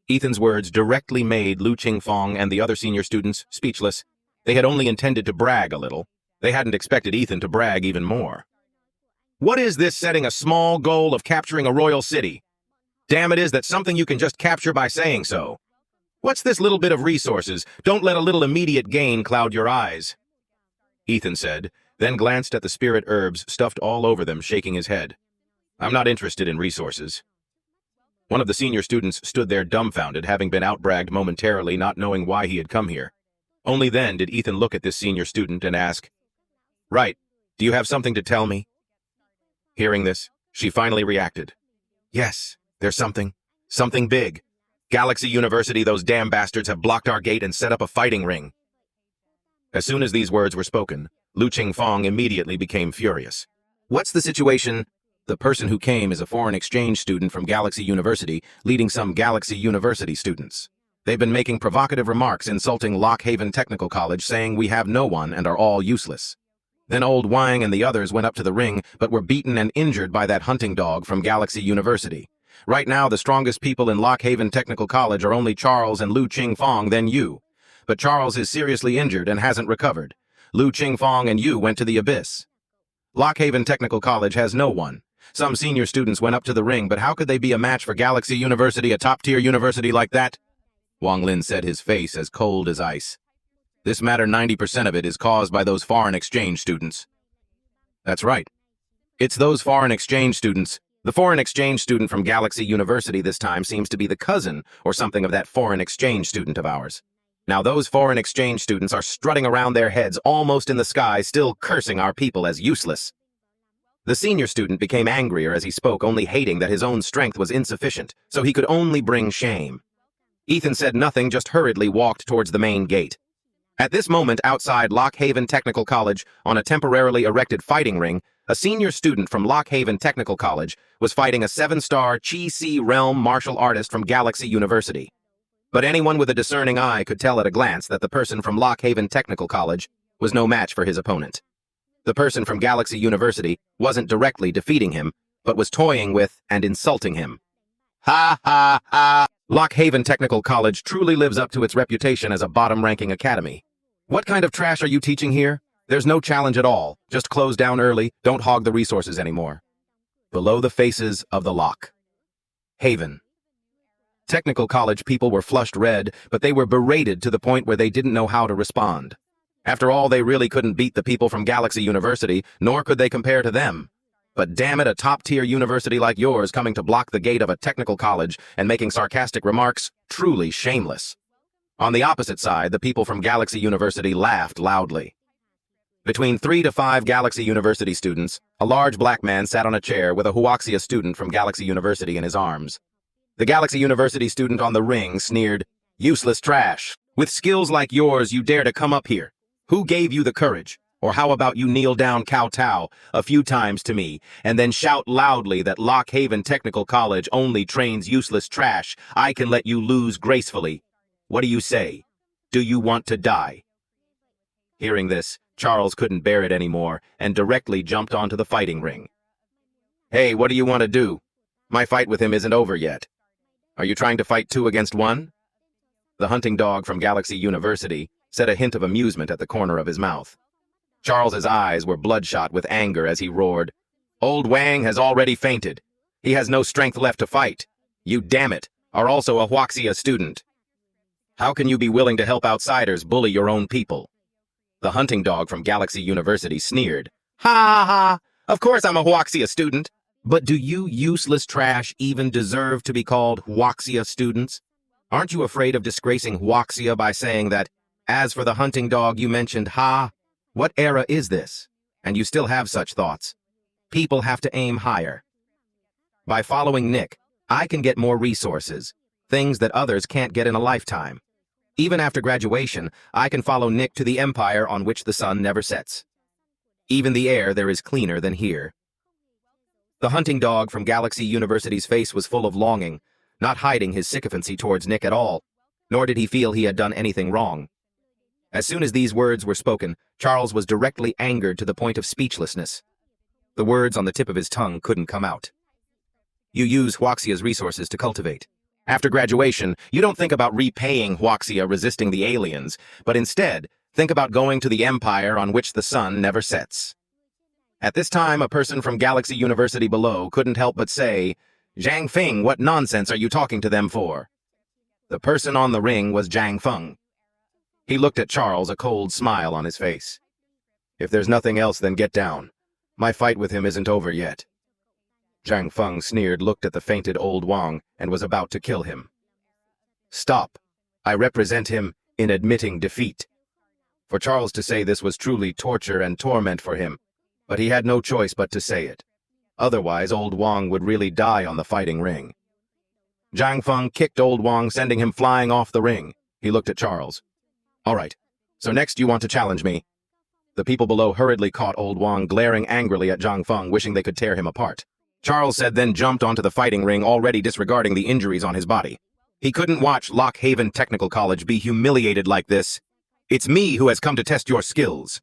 Speaker 1: Ethan's words directly made Lu Qingfong and the other senior students speechless. They had only intended to brag a little. They hadn't expected Ethan to brag even more. "What is this setting a small goal of capturing a royal city? Damn, it is that something you can just capture by saying so. What's this little bit of resources? Don't let a little immediate gain cloud your eyes," Ethan said, then glanced at the spirit herbs stuffed all over them, shaking his head. "I'm not interested in resources." One of the senior students stood there dumbfounded, having been outbragged momentarily, not knowing why he had come here. Only then did Ethan look at this senior student and ask, "Right, do you have something to tell me?" Hearing this, she finally reacted. "Yes, there's something big. Galaxy University, those damn bastards have blocked our gate and set up a fighting ring." As soon as these words were spoken, Lu Qingfong immediately became furious. "What's the situation?" The person who came is a foreign exchange student from Galaxy University, leading some Galaxy University students. They've been making provocative remarks insulting Lockhaven Technical College, saying we have no one and are all useless. Then old Wang and the others went up to the ring, but were beaten and injured by that hunting dog from Galaxy University. Right now, the strongest people in Lockhaven Technical College are only Charles and Lu Qingfong, then you. But Charles is seriously injured and hasn't recovered. Lu Qingfong and you went to the Abyss. Lockhaven Technical College has no one. Some senior students went up to the ring, but how could they be a match for Galaxy University, a top-tier university like that? Wang Lin said, his face as cold as ice. This matter, 90% of it is caused by those foreign exchange students. That's right. It's those foreign exchange students. The foreign exchange student from Galaxy University this time seems to be the cousin or something of that foreign exchange student of ours. Now those foreign exchange students are strutting around their heads almost in the sky, still cursing our people as useless. The senior student became angrier as he spoke, only hating that his own strength was insufficient, so he could only bring shame. Ethan said nothing, just hurriedly walked towards the main gate. At this moment, outside Lock Haven Technical College, on a temporarily erected fighting ring, a senior student from Lock Haven Technical College was fighting a 7-star Chi-Si realm martial artist from Galaxy University. But anyone with a discerning eye could tell at a glance that the person from Lock Haven Technical College was no match for his opponent. The person from Galaxy University wasn't directly defeating him, but was toying with and insulting him. Ha ha ha! Lock Haven Technical College truly lives up to its reputation as a bottom-ranking academy. What kind of trash are you teaching here? There's no challenge at all. Just close down early, don't hog the resources anymore. Below the faces of the Lock Haven Technical College people were flushed red, but they were berated to the point where they didn't know how to respond. After all, they really couldn't beat the people from Galaxy University, nor could they compare to them. But damn it, a top-tier university like yours coming to block the gate of a technical college and making sarcastic remarks, truly shameless. On the opposite side, the people from Galaxy University laughed loudly. Between 3 to 5 Galaxy University students, a large black man sat on a chair with a Huaxia student from Galaxy University in his arms. The Galaxy University student on the ring sneered, "Useless trash. With skills like yours, you dare to come up here. Who gave you the courage? Or how about you kneel down kowtow a few times to me, and then shout loudly that Lock Haven Technical College only trains useless trash. I can let you lose gracefully. What do you say? Do you want to die?" Hearing this, Charles couldn't bear it anymore and directly jumped onto the fighting ring. "Hey, what do you want to do? My fight with him isn't over yet. Are you trying to fight 2 against 1? The hunting dog from Galaxy University said, a hint of amusement at the corner of his mouth. Charles's eyes were bloodshot with anger as he roared, "Old Wang has already fainted. He has no strength left to fight. You, damn it, are also a Huaxia student. How can you be willing to help outsiders bully your own people?" The hunting dog from Galaxy University sneered, "Ha ha ha! Of course I'm a Huaxia student. But do you useless trash even deserve to be called Huaxia students? Aren't you afraid of disgracing Huaxia by saying that, as for the hunting dog you mentioned, what era is this? And you still have such thoughts. People have to aim higher. By following Nick, I can get more resources, things that others can't get in a lifetime. Even after graduation, I can follow Nick to the empire on which the sun never sets. Even the air there is cleaner than here." The hunting dog from Galaxy University's face was full of longing, not hiding his sycophancy towards Nick at all, nor did he feel he had done anything wrong. As soon as these words were spoken, Charles was directly angered to the point of speechlessness. The words on the tip of his tongue couldn't come out. You use Huaxia's resources to cultivate. After graduation, you don't think about repaying Huaxia resisting the aliens, but instead, think about going to the empire on which the sun never sets. At this time, a person from Galaxy University below couldn't help but say, "Zhang Feng, what nonsense are you talking to them for?" The person on the ring was Zhang Feng. He looked at Charles, a cold smile on his face. "If there's nothing else, then get down. My fight with him isn't over yet." Zhang Feng sneered, looked at the fainted old Wang, and was about to kill him. "Stop. I represent him in admitting defeat." For Charles to say this was truly torture and torment for him, but he had no choice but to say it. Otherwise, old Wang would really die on the fighting ring. Zhang Feng kicked old Wang, sending him flying off the ring. He looked at Charles. "All right, so next you want to challenge me." The people below hurriedly caught old Wang glaring angrily at Zhang Feng, wishing they could tear him apart. Charles said, then jumped onto the fighting ring, already disregarding the injuries on his body. He couldn't watch Lock Haven Technical College be humiliated like this. "It's me who has come to test your skills."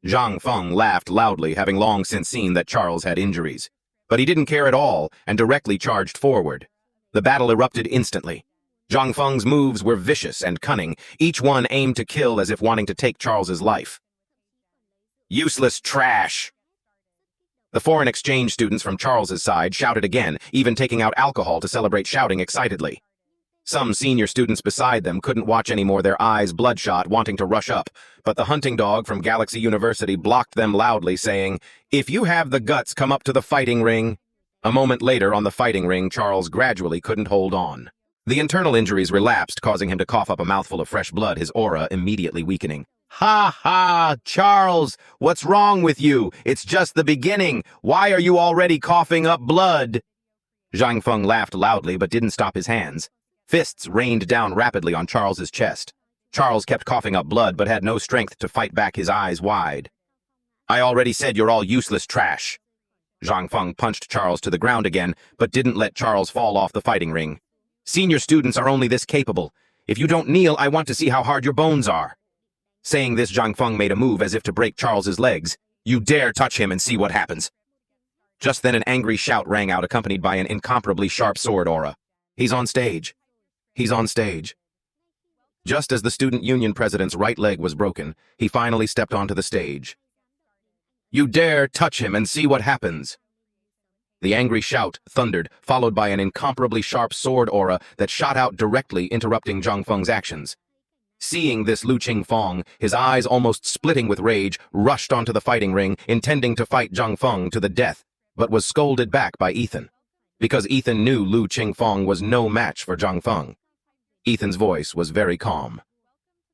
Speaker 1: Zhang Feng laughed loudly, having long since seen that Charles had injuries. But he didn't care at all and directly charged forward. The battle erupted instantly. Zhang Feng's moves were vicious and cunning, each one aimed to kill as if wanting to take Charles's life. "Useless trash!" The foreign exchange students from Charles's side shouted again, even taking out alcohol to celebrate, shouting excitedly. Some senior students beside them couldn't watch anymore, their eyes bloodshot, wanting to rush up, but the hunting dog from Galaxy University blocked them loudly, saying, "If you have the guts, come up to the fighting ring." A moment later, on the fighting ring, Charles gradually couldn't hold on. The internal injuries relapsed, causing him to cough up a mouthful of fresh blood, his aura immediately weakening. Ha ha, Charles, what's wrong with you? It's just the beginning. Why are you already coughing up blood? Zhang Feng laughed loudly but didn't stop his hands. Fists rained down rapidly on Charles's chest. Charles kept coughing up blood but had no strength to fight back, his eyes wide. I already said you're all useless trash. Zhang Feng punched Charles to the ground again, but didn't let Charles fall off the fighting ring. Senior students are only this capable. If you don't kneel, I want to see how hard your bones are. Saying this, Zhang Feng made a move as if to break Charles's legs. You dare touch him and see what happens. Just then an angry shout rang out, accompanied by an incomparably sharp sword aura. He's on stage. He's on stage. Just as the student union president's right leg was broken, he finally stepped onto the stage. You dare touch him and see what happens. The angry shout thundered, followed by an incomparably sharp sword aura that shot out directly, interrupting Zhang Feng's actions. Seeing this, Lu Qingfeng, his eyes almost splitting with rage, rushed onto the fighting ring, intending to fight Zhang Feng to the death, but was scolded back by Ethan. Because Ethan knew Lu Qingfeng was no match for Zhang Feng. Ethan's voice was very calm.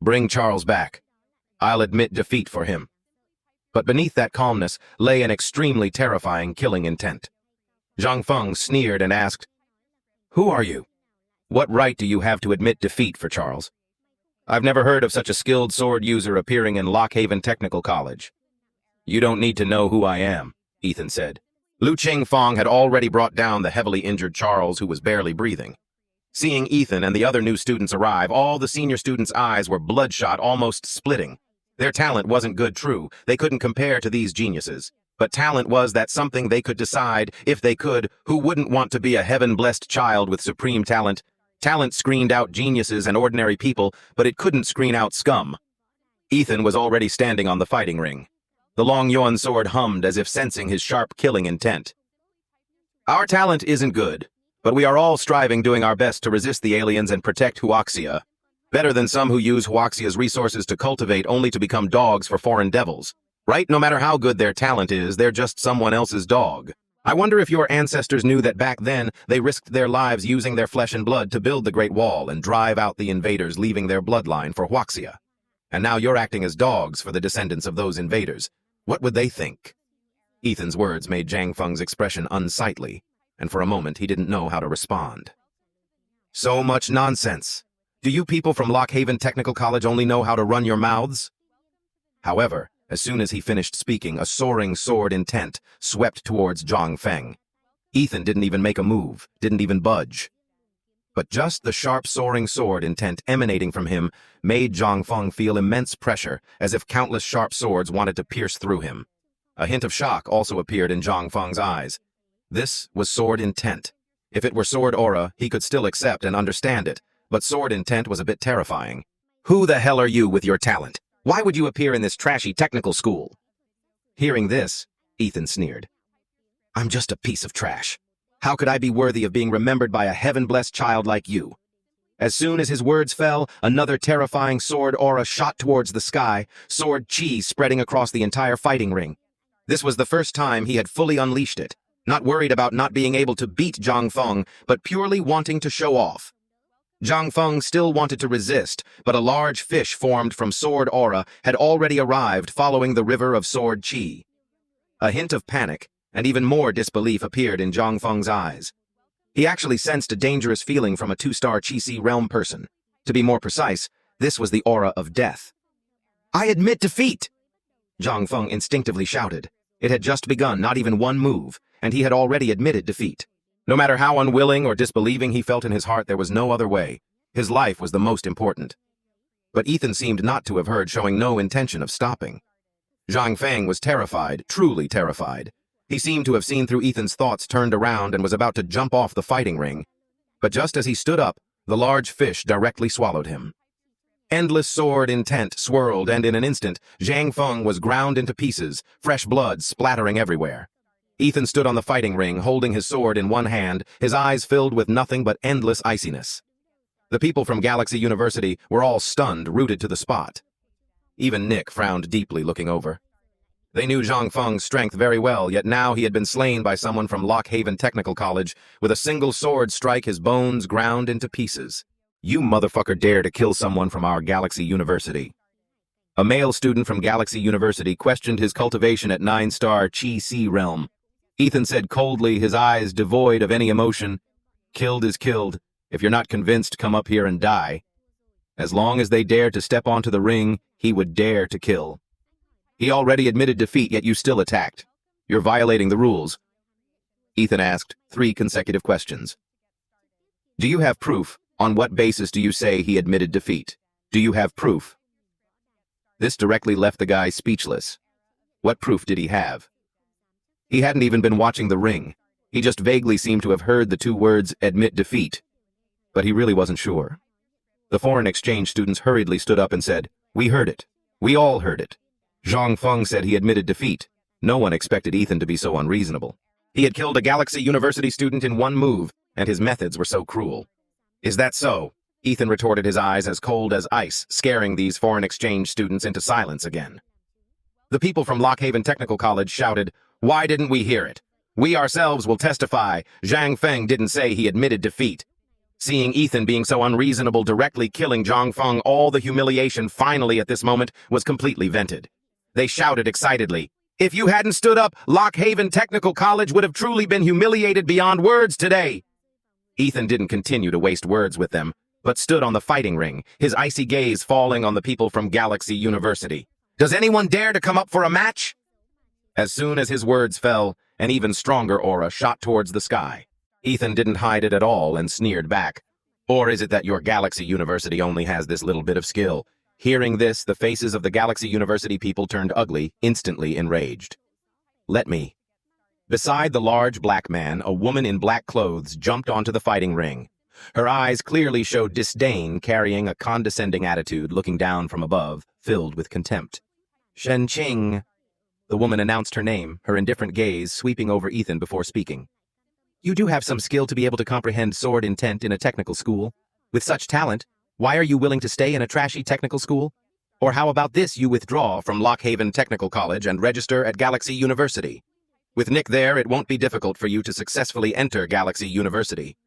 Speaker 1: Bring Charles back. I'll admit defeat for him. But beneath that calmness lay an extremely terrifying killing intent. Zhang Feng sneered and asked, Who are you? What right do you have to admit defeat for Charles? I've never heard of such a skilled sword user appearing in Lockhaven Technical College. You don't need to know who I am, Ethan said. Lu Qingfeng had already brought down the heavily injured Charles, who was barely breathing. Seeing Ethan and the other new students arrive, all the senior students' eyes were bloodshot, almost splitting. Their talent wasn't good, true. They couldn't compare to these geniuses. But talent was that something they could decide, if they could, who wouldn't want to be a heaven-blessed child with supreme talent. Talent screened out geniuses and ordinary people, but it couldn't screen out scum. Ethan was already standing on the fighting ring. The long yuan sword hummed as if sensing his sharp killing intent. Our talent isn't good, but we are all striving, doing our best to resist the aliens and protect Huaxia. Better than some who use Huaxia's resources to cultivate only to become dogs for foreign devils. Right? No matter how good their talent is, they're just someone else's dog. I wonder if your ancestors knew that back then they risked their lives using their flesh and blood to build the Great Wall and drive out the invaders, leaving their bloodline for Huaxia. And now you're acting as dogs for the descendants of those invaders. What would they think? Ethan's words made Zhang Feng's expression unsightly, and for a moment he didn't know how to respond. So much nonsense. Do you people from Lockhaven Technical College only know how to run your mouths? However, as soon as he finished speaking, a soaring sword intent swept towards Zhang Feng. Ethan didn't even make a move, didn't even budge. But just the sharp soaring sword intent emanating from him made Zhang Feng feel immense pressure, as if countless sharp swords wanted to pierce through him. A hint of shock also appeared in Zhang Feng's eyes. This was sword intent. If it were sword aura, he could still accept and understand it, but sword intent was a bit terrifying. Who the hell are you with your talent? Why would you appear in this trashy technical school? Hearing this, Ethan sneered. I'm just a piece of trash. How could I be worthy of being remembered by a heaven-blessed child like you? As soon as his words fell, another terrifying sword aura shot towards the sky, sword chi spreading across the entire fighting ring. This was the first time he had fully unleashed it, not worried about not being able to beat Zhang Feng, but purely wanting to show off. Zhang Feng still wanted to resist, but a large fish formed from sword aura had already arrived, following the river of sword chi. A hint of panic, and even more disbelief, appeared in Zhang Feng's eyes. He actually sensed a dangerous feeling from a 2-star Chi-Si realm person. To be more precise, this was the aura of death. I admit defeat! Zhang Feng instinctively shouted. It had just begun, not even one move, and he had already admitted defeat. No matter how unwilling or disbelieving he felt in his heart, there was no other way. His life was the most important. But Ethan seemed not to have heard, showing no intention of stopping. Zhang Feng was terrified, truly terrified. He seemed to have seen through Ethan's thoughts, turned around, and was about to jump off the fighting ring. But just as he stood up, the large fish directly swallowed him. Endless sword intent swirled, and in an instant, Zhang Feng was ground into pieces, fresh blood splattering everywhere. Ethan stood on the fighting ring, holding his sword in one hand, his eyes filled with nothing but endless iciness. The people from Galaxy University were all stunned, rooted to the spot. Even Nick frowned deeply, looking over. They knew Zhang Feng's strength very well, yet now he had been slain by someone from Lockhaven Technical College with a single sword strike, his bones ground into pieces. You motherfucker dare to kill someone from our Galaxy University. A male student from Galaxy University questioned his cultivation at 9-star Chi-Si realm. Ethan said coldly, his eyes devoid of any emotion, "Killed is killed. If you're not convinced, come up here and die." As long as they dared to step onto the ring, he would dare to kill. He already admitted defeat, yet you still attacked. You're violating the rules. Ethan asked 3 consecutive questions. Do you have proof? On what basis do you say he admitted defeat? Do you have proof? This directly left the guy speechless. What proof did he have? He hadn't even been watching the ring. He just vaguely seemed to have heard the 2 words, admit defeat. But he really wasn't sure. The foreign exchange students hurriedly stood up and said, "We heard it. We all heard it." Zhang Feng said he admitted defeat. No one expected Ethan to be so unreasonable. He had killed a Galaxy University student in one move, and his methods were so cruel. Is that so? Ethan retorted, his eyes as cold as ice, scaring these foreign exchange students into silence again. The people from Lockhaven Technical College shouted, "Why didn't we hear it? We ourselves will testify. Zhang Feng didn't say he admitted defeat." Seeing Ethan being so unreasonable, directly killing Zhang Feng, all the humiliation finally at this moment was completely vented. They shouted excitedly, "If you hadn't stood up, Lockhaven Technical College would have truly been humiliated beyond words today." Ethan didn't continue to waste words with them, but stood on the fighting ring, his icy gaze falling on the people from Galaxy University. "Does anyone dare to come up for a match?" As soon as his words fell, an even stronger aura shot towards the sky. Ethan didn't hide it at all and sneered back. "Or is it that your Galaxy University only has this little bit of skill?" Hearing this, the faces of the Galaxy University people turned ugly, instantly enraged. "Let me." Beside the large black man, a woman in black clothes jumped onto the fighting ring. Her eyes clearly showed disdain, carrying a condescending attitude, looking down from above, filled with contempt. "Shen Qing." The woman announced her name, her indifferent gaze sweeping over Ethan before speaking. "You do have some skill to be able to comprehend sword intent in a technical school. With such talent, why are you willing to stay in a trashy technical school? Or how about this, you withdraw from Lockhaven Technical College and register at Galaxy University? With Nick there, it won't be difficult for you to successfully enter Galaxy University.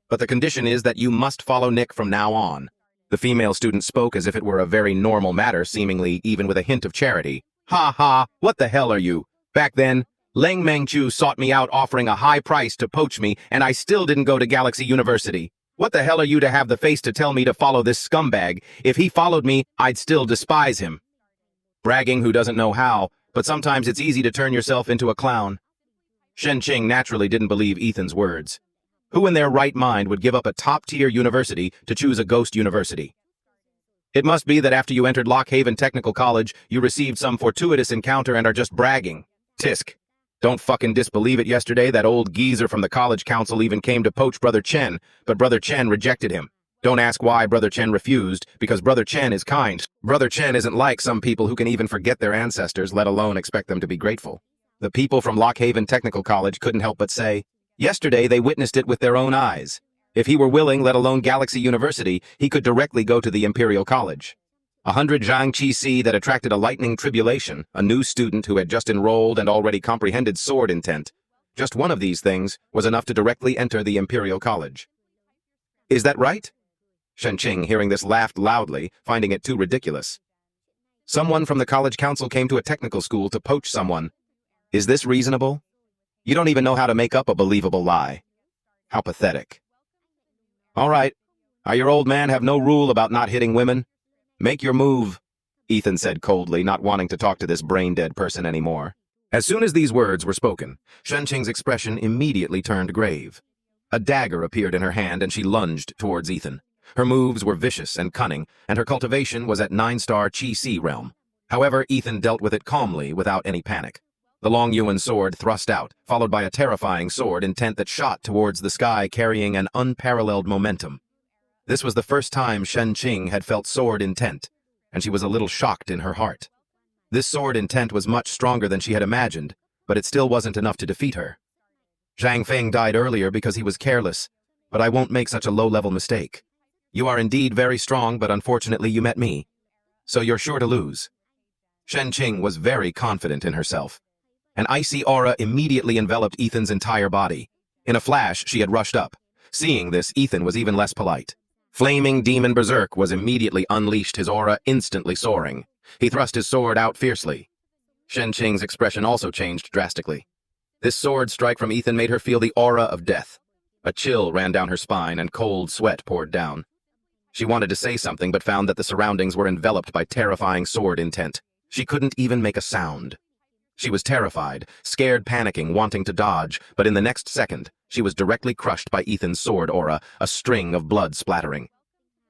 Speaker 1: But the condition is that you must follow Nick from now on." The female student spoke as if it were a very normal matter, seemingly even with a hint of charity. "Ha ha, what the hell are you? Back then, Leng Mengchu sought me out offering a high price to poach me, and I still didn't go to Galaxy University. What the hell are you to have the face to tell me to follow this scumbag? If he followed me, I'd still despise him." Bragging who doesn't know how, but sometimes it's easy to turn yourself into a clown. Shen Qing naturally didn't believe Ethan's words. Who in their right mind would give up a top-tier university to choose a ghost university? It must be that after you entered Lockhaven Technical College, you received some fortuitous encounter and are just bragging. Tisk. Don't fucking disbelieve it. Yesterday, that old geezer from the college council even came to poach Brother Chen, but Brother Chen rejected him. Don't ask why Brother Chen refused, because Brother Chen is kind. Brother Chen isn't like some people who can even forget their ancestors, let alone expect them to be grateful. The people from Lockhaven Technical College couldn't help but say, yesterday they witnessed it with their own eyes. If he were willing, let alone Galaxy University, he could directly go to the Imperial College. 100 Zhang Qi-Si that attracted a lightning tribulation, a new student who had just enrolled and already comprehended sword intent. Just one of these things was enough to directly enter the Imperial College. Is that right? Shen Qing, hearing this, laughed loudly, finding it too ridiculous. Someone from the college council came to a technical school to poach someone. Is this reasonable? You don't even know how to make up a believable lie. How pathetic. All right. Your old man have no rule about not hitting women? Make your move, Ethan said coldly, not wanting to talk to this brain-dead person anymore. As soon as these words were spoken, Shen Qing's expression immediately turned grave. A dagger appeared in her hand and she lunged towards Ethan. Her moves were vicious and cunning, and her cultivation was at 9-star Chi-Si realm. However, Ethan dealt with it calmly, without any panic. The long Yuan sword thrust out, followed by a terrifying sword intent that shot towards the sky, carrying an unparalleled momentum. This was the first time Shen Qing had felt sword intent, and she was a little shocked in her heart. This sword intent was much stronger than she had imagined, but it still wasn't enough to defeat her. Zhang Feng died earlier because he was careless, but I won't make such a low-level mistake. You are indeed very strong, but unfortunately you met me, so you're sure to lose. Shen-Qing was very confident in herself. An icy aura immediately enveloped Ethan's entire body. In a flash, she had rushed up. Seeing this, Ethan was even less polite. Flaming Demon Berserk was immediately unleashed, his aura instantly soaring. He thrust his sword out fiercely. Shen-Qing's expression also changed drastically. This sword strike from Ethan made her feel the aura of death. A chill ran down her spine and cold sweat poured down. She wanted to say something but found that the surroundings were enveloped by terrifying sword intent. She couldn't even make a sound. She was terrified, scared, panicking, wanting to dodge, but in the next second, she was directly crushed by Ethan's sword aura, a string of blood splattering.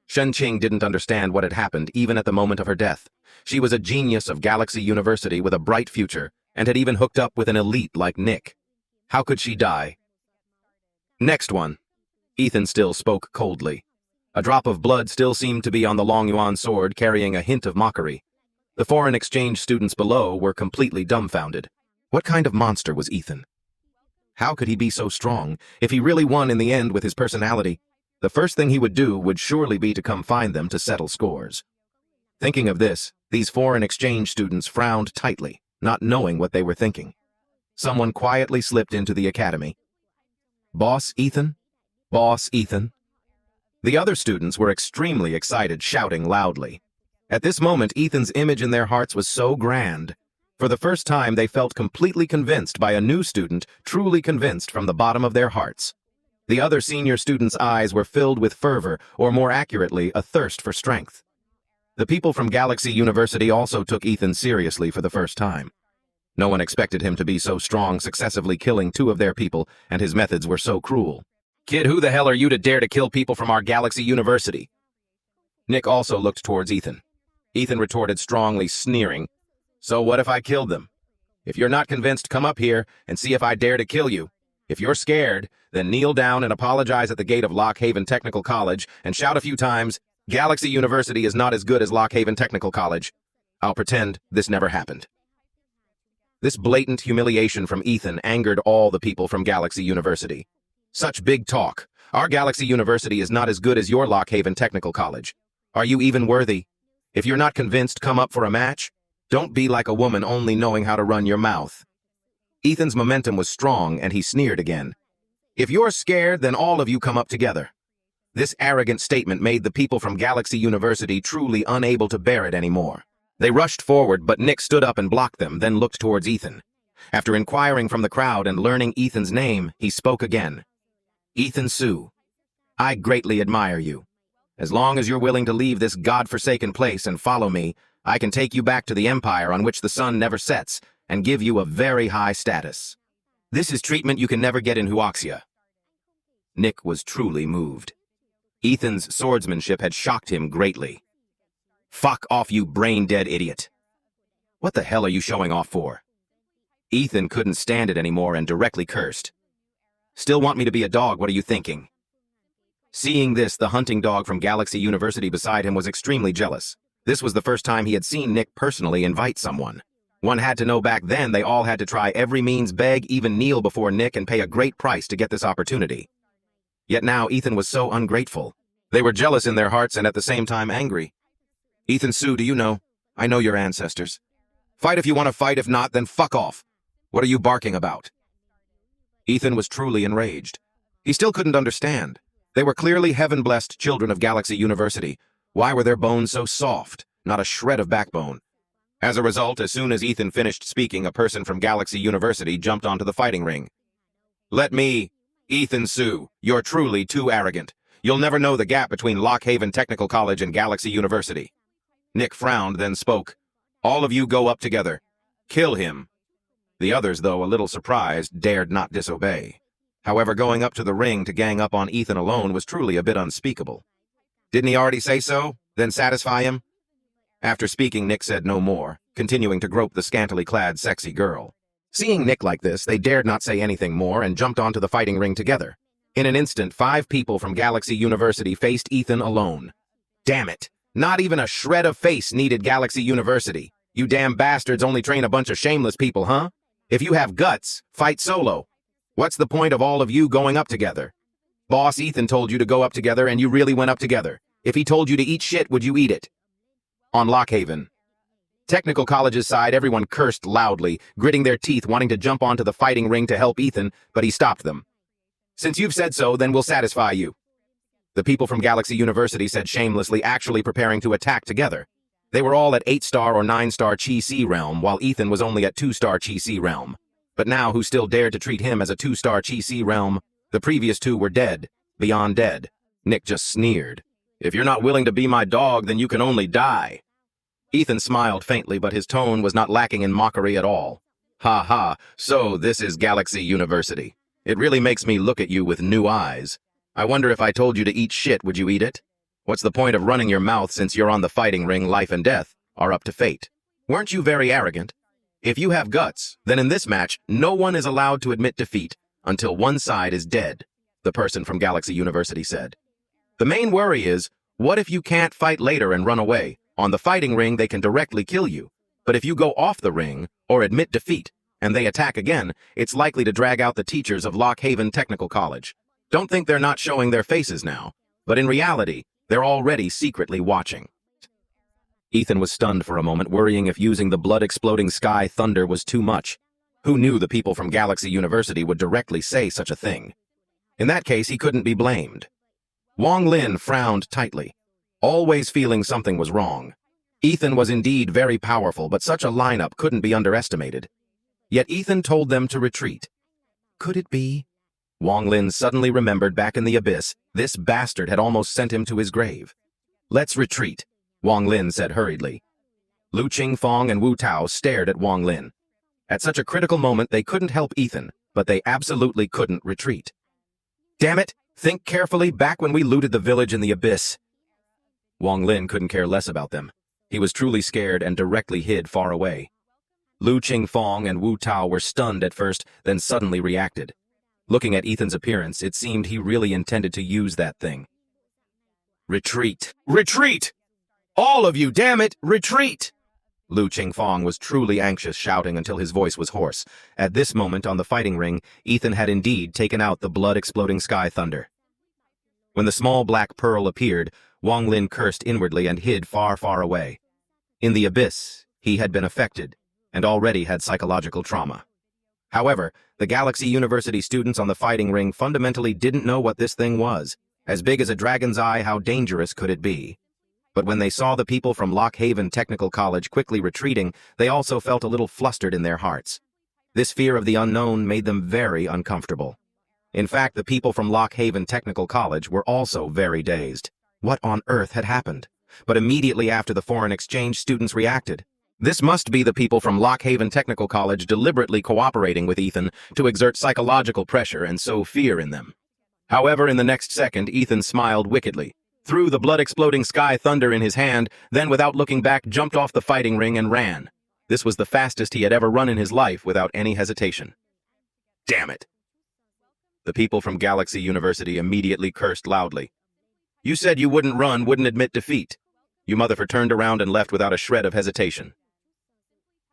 Speaker 1: Shen-Qing didn't understand what had happened even at the moment of her death. She was a genius of Galaxy University with a bright future, and had even hooked up with an elite like Nick. How could she die? Next one. Ethan still spoke coldly. A drop of blood still seemed to be on the Long Yuan sword, carrying a hint of mockery. The foreign exchange students below were completely dumbfounded. What kind of monster was Ethan? How could he be so strong? If he really won in the end with his personality, the first thing he would do would surely be to come find them to settle scores. Thinking of this, these foreign exchange students frowned tightly, not knowing what they were thinking. Someone quietly slipped into the academy. Boss Ethan? Boss Ethan? The other students were extremely excited, shouting loudly. At this moment, Ethan's image in their hearts was so grand. For the first time, they felt completely convinced by a new student, truly convinced from the bottom of their hearts. The other senior students' eyes were filled with fervor, or more accurately, a thirst for strength. The people from Galaxy University also took Ethan seriously for the first time. No one expected him to be so strong, successively killing 2 of their people, and his methods were so cruel. Kid, who the hell are you to dare to kill people from our Galaxy University? Nick also looked towards Ethan. Ethan retorted strongly, sneering. So what if I killed them? If you're not convinced, come up here and see if I dare to kill you. If you're scared, then kneel down and apologize at the gate of Lockhaven Technical College and shout a few times, Galaxy University is not as good as Lockhaven Technical College. I'll pretend this never happened. This blatant humiliation from Ethan angered all the people from Galaxy University. Such big talk. Our Galaxy University is not as good as your Lockhaven Technical College. Are you even worthy? If you're not convinced, come up for a match. Don't be like a woman only knowing how to run your mouth. Ethan's momentum was strong, and he sneered again. If you're scared, then all of you come up together. This arrogant statement made the people from Galaxy University truly unable to bear it anymore. They rushed forward, but Nick stood up and blocked them, then looked towards Ethan. After inquiring from the crowd and learning Ethan's name, he spoke again. Ethan Su, I greatly admire you. As long as you're willing to leave this godforsaken place and follow me, I can take you back to the empire on which the sun never sets and give you a very high status. This is treatment you can never get in Huaxia. Nick was truly moved. Ethan's swordsmanship had shocked him greatly. Fuck off, you brain-dead idiot. What the hell are you showing off for? Ethan couldn't stand it anymore and directly cursed. Still want me to be a dog, what are you thinking? Seeing this, the hunting dog from Galaxy University beside him was extremely jealous. This was the first time he had seen Nick personally invite someone. One had to know back then they all had to try every means, beg, even kneel before Nick and pay a great price to get this opportunity. Yet now Ethan was so ungrateful. They were jealous in their hearts and at the same time angry. Ethan Su, do you know? I know your ancestors. Fight if you want to fight, if not, then fuck off. What are you barking about? Ethan was truly enraged. He still couldn't understand. They were clearly heaven-blessed children of Galaxy University. Why were their bones so soft, not a shred of backbone? As a result, as soon as Ethan finished speaking, a person from Galaxy University jumped onto the fighting ring. Let me, Ethan Su, you're truly too arrogant. You'll never know the gap between Lockhaven Technical College and Galaxy University. Nick frowned, then spoke. All of you go up together. Kill him. The others, though a little surprised, dared not disobey. However, going up to the ring to gang up on Ethan alone was truly a bit unspeakable. Didn't he already say so? Then satisfy him? After speaking, Nick said no more, continuing to grope the scantily clad sexy girl. Seeing Nick like this, they dared not say anything more and jumped onto the fighting ring together. In an instant, 5 people from Galaxy University faced Ethan alone. Damn it! Not even a shred of face needed Galaxy University. You damn bastards only train a bunch of shameless people, huh? If you have guts, fight solo. What's the point of all of you going up together? Boss Ethan told you to go up together and you really went up together. If he told you to eat shit, would you eat it? On Lockhaven Technical College's side, everyone cursed loudly, gritting their teeth wanting to jump onto the fighting ring to help Ethan, but he stopped them. "Since you've said so, then we'll satisfy you." The people from Galaxy University said shamelessly, actually preparing to attack together. They were all at 8-star or 9-star Chi-C realm, while Ethan was only at 2-star Chi-C realm. But now who still dared to treat him as a 2-star Chi-C realm? The previous two were dead, beyond dead. Nick just sneered. "If you're not willing to be my dog, then you can only die." Ethan smiled faintly, but his tone was not lacking in mockery at all. "Ha ha, so this is Galaxy University. It really makes me look at you with new eyes. I wonder if I told you to eat shit, would you eat it? What's the point of running your mouth since you're on the fighting ring? Life and death are up to fate. Weren't you very arrogant? If you have guts, then in this match, no one is allowed to admit defeat until one side is dead," the person from Galaxy University said. "The main worry is, what if you can't fight later and run away? On the fighting ring, they can directly kill you. But if you go off the ring, or admit defeat, and they attack again, it's likely to drag out the teachers of Lock Haven Technical College. Don't think they're not showing their faces now, but in reality, they're already secretly watching." Ethan was stunned for a moment, worrying if using the blood-exploding sky thunder was too much. Who knew the people from Galaxy University would directly say such a thing? In that case, he couldn't be blamed. Wong Lin frowned tightly, always feeling something was wrong. Ethan was indeed very powerful, but such a lineup couldn't be underestimated. Yet Ethan told them to retreat. Could it be? Wong Lin suddenly remembered back in the abyss, this bastard had almost sent him to his grave. "Let's retreat," Wong Lin said hurriedly. Lu Qingfong and Wu Tao stared at Wong Lin. At such a critical moment, they couldn't help Ethan, but they absolutely couldn't retreat. "Damn it! Think carefully, back when we looted the village in the abyss." Wong Lin couldn't care less about them. He was truly scared and directly hid far away. Lu Qingfong and Wu Tao were stunned at first, then suddenly reacted. Looking at Ethan's appearance, it seemed he really intended to use that thing. "Retreat! Retreat! All of you, damn it, retreat!" Lu Qingfong was truly anxious, shouting until his voice was hoarse. At this moment on the fighting ring, Ethan had indeed taken out the blood-exploding sky thunder. When the small black pearl appeared, Wong Lin cursed inwardly and hid far, far away. In the abyss, he had been affected, and already had psychological trauma. However, the Galaxy University students on the fighting ring fundamentally didn't know what this thing was. As big as a dragon's eye, how dangerous could it be? But when they saw the people from Lock Haven Technical College quickly retreating, they also felt a little flustered in their hearts. This fear of the unknown made them very uncomfortable. In fact, the people from Lock Haven Technical College were also very dazed. What on earth had happened? But immediately after the foreign exchange students reacted. This must be the people from Lock Haven Technical College deliberately cooperating with Ethan to exert psychological pressure and sow fear in them. However, in the next second, Ethan smiled wickedly, threw the blood-exploding sky thunder in his hand, then without looking back jumped off the fighting ring and ran. This was the fastest he had ever run in his life without any hesitation. Damn it! The people from Galaxy University immediately cursed loudly. "You said you wouldn't run, wouldn't admit defeat." You motherfucker turned around and left without a shred of hesitation.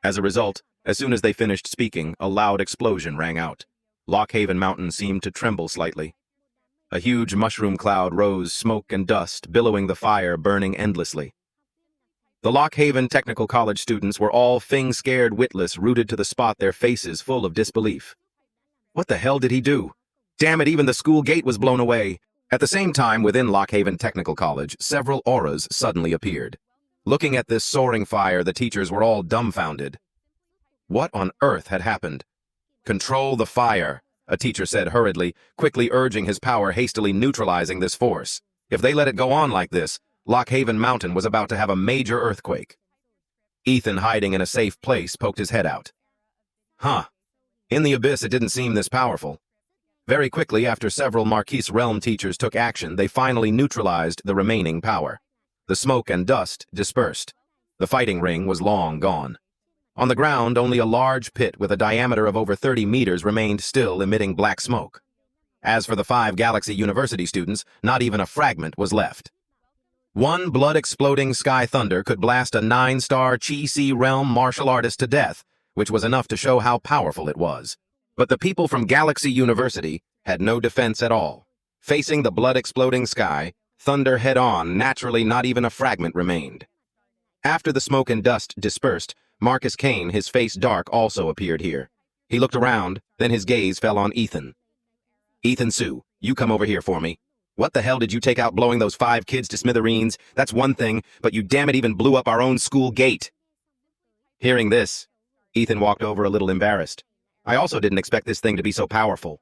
Speaker 1: As a result, as soon as they finished speaking, a loud explosion rang out. Lock Haven Mountain seemed to tremble slightly. A huge mushroom cloud rose, smoke and dust, billowing the fire burning endlessly. The Lock Haven Technical College students were all scared witless, rooted to the spot, their faces full of disbelief. What the hell did he do? Damn it, even the school gate was blown away. At the same time, within Lock Haven Technical College, several auras suddenly appeared. Looking at this soaring fire, the teachers were all dumbfounded. What on earth had happened? "Control the fire," a teacher said hurriedly, quickly urging his power, hastily neutralizing this force. If they let it go on like this, Lock Haven Mountain was about to have a major earthquake. Ethan, hiding in a safe place, poked his head out. Huh. In the abyss, it didn't seem this powerful. Very quickly, after several Marquise Realm teachers took action, they finally neutralized the remaining power. The smoke and dust dispersed. The fighting ring was long gone. On the ground, only a large pit with a diameter of over 30 meters remained still, emitting black smoke. As for the 5 Galaxy University students, not even a fragment was left. One blood-exploding sky thunder could blast a 9-star Chi-C realm martial artist to death, which was enough to show how powerful it was. But the people from Galaxy University had no defense at all. Facing the blood-exploding sky, thunder head-on, naturally not even a fragment remained. After the smoke and dust dispersed, Marcus Kane, his face dark, also appeared here. He looked around, then his gaze fell on Ethan. Ethan Sue, you come over here for me. What the hell did you take out blowing those 5 kids to smithereens? That's one thing, but you damn it even blew up our own school gate. Hearing this, Ethan walked over a little embarrassed. I also didn't expect this thing to be so powerful.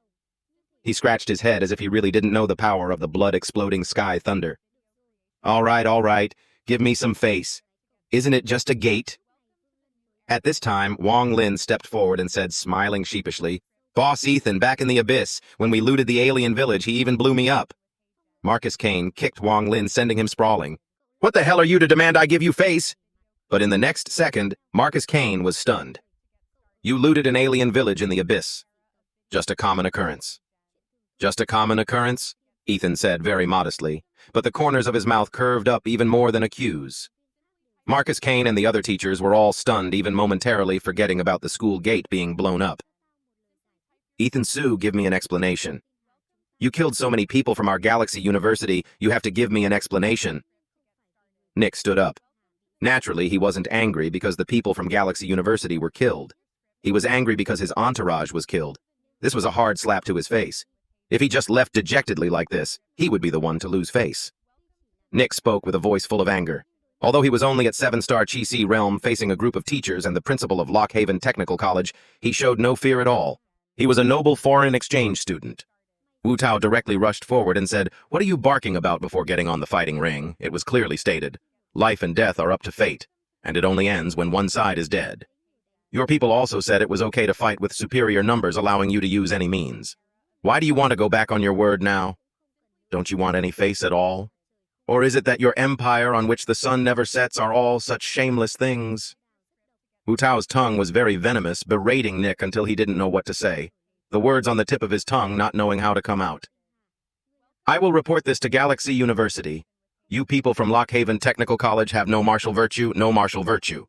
Speaker 1: He scratched his head as if he really didn't know the power of the blood-exploding sky thunder. All right, give me some face. Isn't it just a gate? At this time, Wong Lin stepped forward and said, smiling sheepishly, Boss Ethan, back in the abyss, when we looted the alien village, he even blew me up. Marcus Kane kicked Wong Lin, sending him sprawling. What the hell are you to demand I give you face? But in the next second, Marcus Kane was stunned. You looted an alien village in the abyss. Just a common occurrence. Just a common occurrence? Ethan said very modestly, but the corners of his mouth curved up even more than accuse. Marcus Kane and the other teachers were all stunned, even momentarily forgetting about the school gate being blown up. Ethan Sue, give me an explanation. You killed so many people from our Galaxy University, you have to give me an explanation. Nick stood up. Naturally, he wasn't angry because the people from Galaxy University were killed. He was angry because his entourage was killed. This was a hard slap to his face. If he just left dejectedly like this, he would be the one to lose face. Nick spoke with a voice full of anger. Although he was only at 7-star Chi-Si realm facing a group of teachers and the principal of Lockhaven Technical College, he showed no fear at all. He was a noble foreign exchange student. Wu Tao directly rushed forward and said, What are you barking about before getting on the fighting ring? It was clearly stated. Life and death are up to fate, and it only ends when one side is dead. Your people also said it was okay to fight with superior numbers, allowing you to use any means. Why do you want to go back on your word now? Don't you want any face at all? Or is it that your empire on which the sun never sets are all such shameless things? Wu Tao's tongue was very venomous, berating Nick until he didn't know what to say, the words on the tip of his tongue not knowing how to come out. I will report this to Galaxy University. You people from Lockhaven Technical College have no martial virtue, no martial virtue.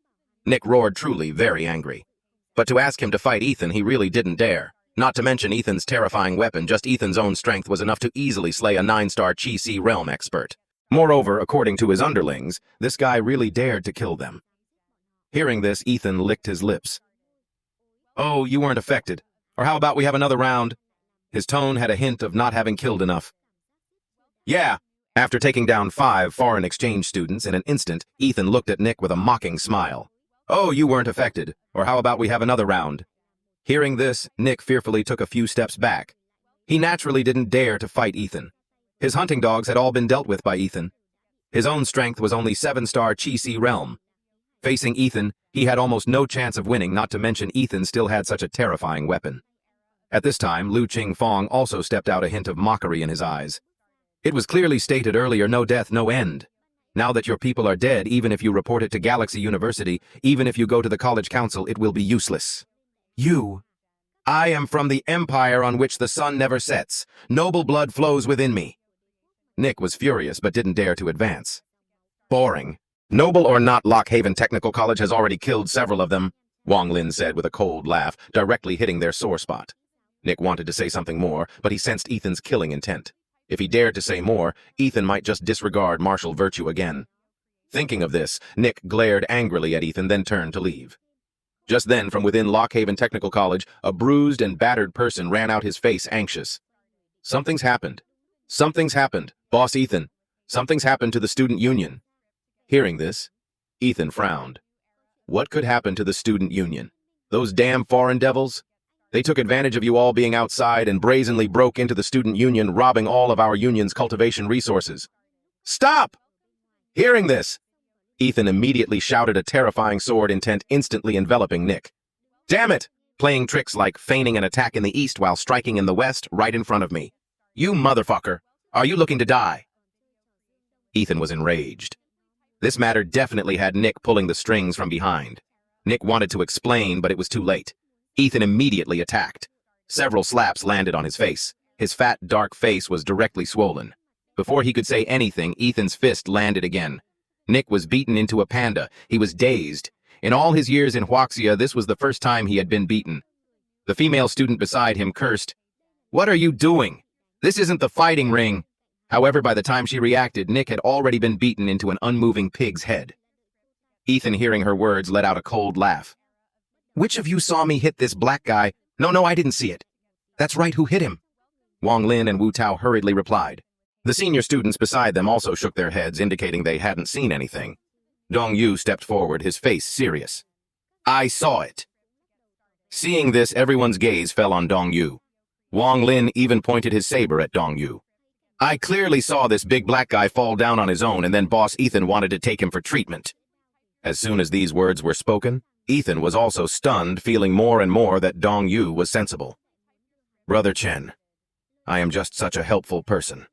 Speaker 1: Nick roared, truly very angry. But to ask him to fight Ethan, he really didn't dare. Not to mention Ethan's terrifying weapon, just Ethan's own strength was enough to easily slay a 9-star Chi-Si realm expert. Moreover, according to his underlings, this guy really dared to kill them. Hearing this, Ethan licked his lips. Oh, you weren't affected. Or how about we have another round? His tone had a hint of not having killed enough. Yeah. After taking down 5 foreign exchange students in an instant, Ethan looked at Nick with a mocking smile. Oh, you weren't affected. Or how about we have another round? Hearing this, Nick fearfully took a few steps back. He naturally didn't dare to fight Ethan. His hunting dogs had all been dealt with by Ethan. His own strength was only 7-star Chi-Si realm. Facing Ethan, he had almost no chance of winning, not to mention Ethan still had such a terrifying weapon. At this time, Lu Ching Fong also stepped out, a hint of mockery in his eyes. It was clearly stated earlier, no death, no end. Now that your people are dead, even if you report it to Galaxy University, even if you go to the college council, it will be useless. I am from the empire on which the sun never sets. Noble blood flows within me. Nick was furious but didn't dare to advance. Boring. Noble or not, Lockhaven Technical College has already killed several of them, Wong Lin said with a cold laugh, directly hitting their sore spot. Nick wanted to say something more, but he sensed Ethan's killing intent. If he dared to say more, Ethan might just disregard martial virtue again. Thinking of this, Nick glared angrily at Ethan, then turned to leave. Just then, from within Lockhaven Technical College, a bruised and battered person ran out, his face anxious. Something's happened. Something's happened, Boss Ethan. Something's happened to the student union. Hearing this, Ethan frowned. What could happen to the student union? Those damn foreign devils? They took advantage of you all being outside and brazenly broke into the student union, robbing all of our union's cultivation resources. Stop! Hearing this, Ethan immediately shouted, a terrifying sword intent instantly enveloping Nick. Damn it! Playing tricks like feigning an attack in the east while striking in the west right in front of me. You motherfucker! Are you looking to die? Ethan was enraged. This matter definitely had Nick pulling the strings from behind. Nick wanted to explain, but it was too late. Ethan immediately attacked. Several slaps landed on his face. His fat, dark face was directly swollen. Before he could say anything, Ethan's fist landed again. Nick was beaten into a panda. He was dazed. In all his years in Huaxia, this was the first time he had been beaten. The female student beside him cursed, "What are you doing? This isn't the fighting ring." However, by the time she reacted, Nick had already been beaten into an unmoving pig's head. Ethan, hearing her words, let out a cold laugh. Which of you saw me hit this black guy? No, I didn't see it. That's right, who hit him? Wang Lin and Wu Tao hurriedly replied. The senior students beside them also shook their heads, indicating they hadn't seen anything. Dong Yu stepped forward, his face serious. I saw it. Seeing this, everyone's gaze fell on Dong Yu. Wang Lin even pointed his saber at Dong Yu. I clearly saw this big black guy fall down on his own, and then Boss Ethan wanted to take him for treatment. As soon as these words were spoken, Ethan was also stunned, feeling more and more that Dong Yu was sensible. Brother Chen, I am just such a helpful person.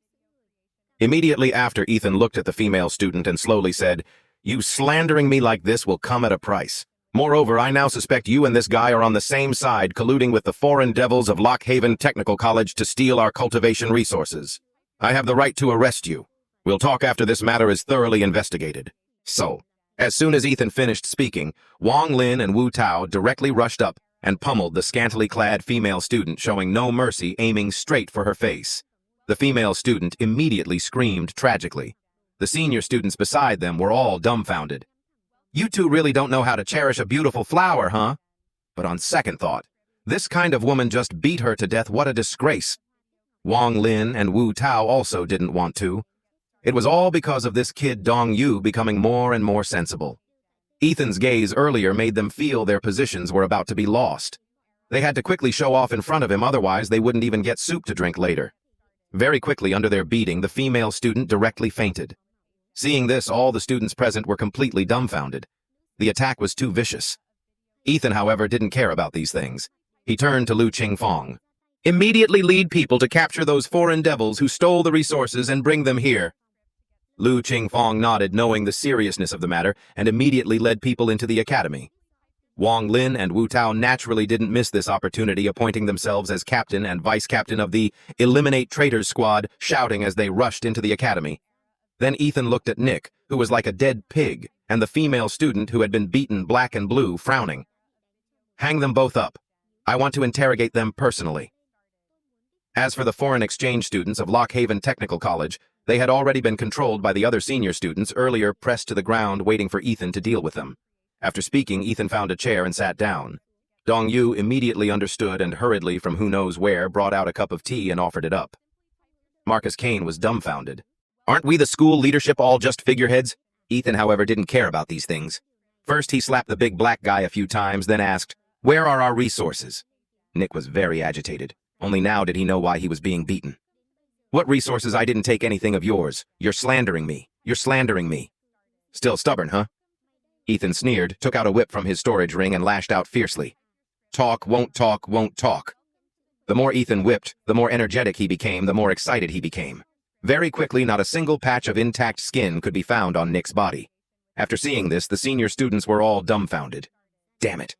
Speaker 1: Immediately after, Ethan looked at the female student and slowly said, You slandering me like this will come at a price. Moreover, I now suspect you and this guy are on the same side, colluding with the foreign devils of Lockhaven Technical College to steal our cultivation resources. I have the right to arrest you. We'll talk after this matter is thoroughly investigated. So, as soon as Ethan finished speaking, Wang Lin and Wu Tao directly rushed up and pummeled the scantily clad female student, showing no mercy, aiming straight for her face. The female student immediately screamed tragically. The senior students beside them were all dumbfounded. You two really don't know how to cherish a beautiful flower, huh? But on second thought, this kind of woman just beat her to death. What a disgrace. Wang Lin and Wu Tao also didn't want to. It was all because of this kid Dong Yu becoming more and more sensible. Ethan's gaze earlier made them feel their positions were about to be lost. They had to quickly show off in front of him, otherwise they wouldn't even get soup to drink later. Very quickly, under their beating, the female student directly fainted. Seeing this, all the students present were completely dumbfounded. The attack was too vicious. Ethan, however, didn't care about these things. He turned to Lu Qingfong. Immediately lead people to capture those foreign devils who stole the resources and bring them here. Lu Qingfong nodded, knowing the seriousness of the matter, and immediately led people into the academy. Wang Lin and Wu Tao naturally didn't miss this opportunity, appointing themselves as captain and vice-captain of the Eliminate Traitors squad, shouting as they rushed into the academy. Then Ethan looked at Nick, who was like a dead pig, and the female student who had been beaten black and blue, frowning. Hang them both up. I want to interrogate them personally. As for the foreign exchange students of Lockhaven Technical College, they had already been controlled by the other senior students, earlier pressed to the ground waiting for Ethan to deal with them. After speaking, Ethan found a chair and sat down. Dong Yu immediately understood and hurriedly from who knows where brought out a cup of tea and offered it up. Marcus Kane was dumbfounded. Aren't we the school leadership all just figureheads? Ethan, however, didn't care about these things. First, he slapped the big black guy a few times, then asked, Where are our resources? Nick was very agitated. Only now did he know why he was being beaten. What resources? I didn't take anything of yours. You're slandering me. You're slandering me. Still stubborn, huh? Ethan sneered, took out a whip from his storage ring, and lashed out fiercely. Talk, won't talk, won't talk. The more Ethan whipped, the more energetic he became, the more excited he became. Very quickly, not a single patch of intact skin could be found on Nick's body. After seeing this, the senior students were all dumbfounded. Damn it.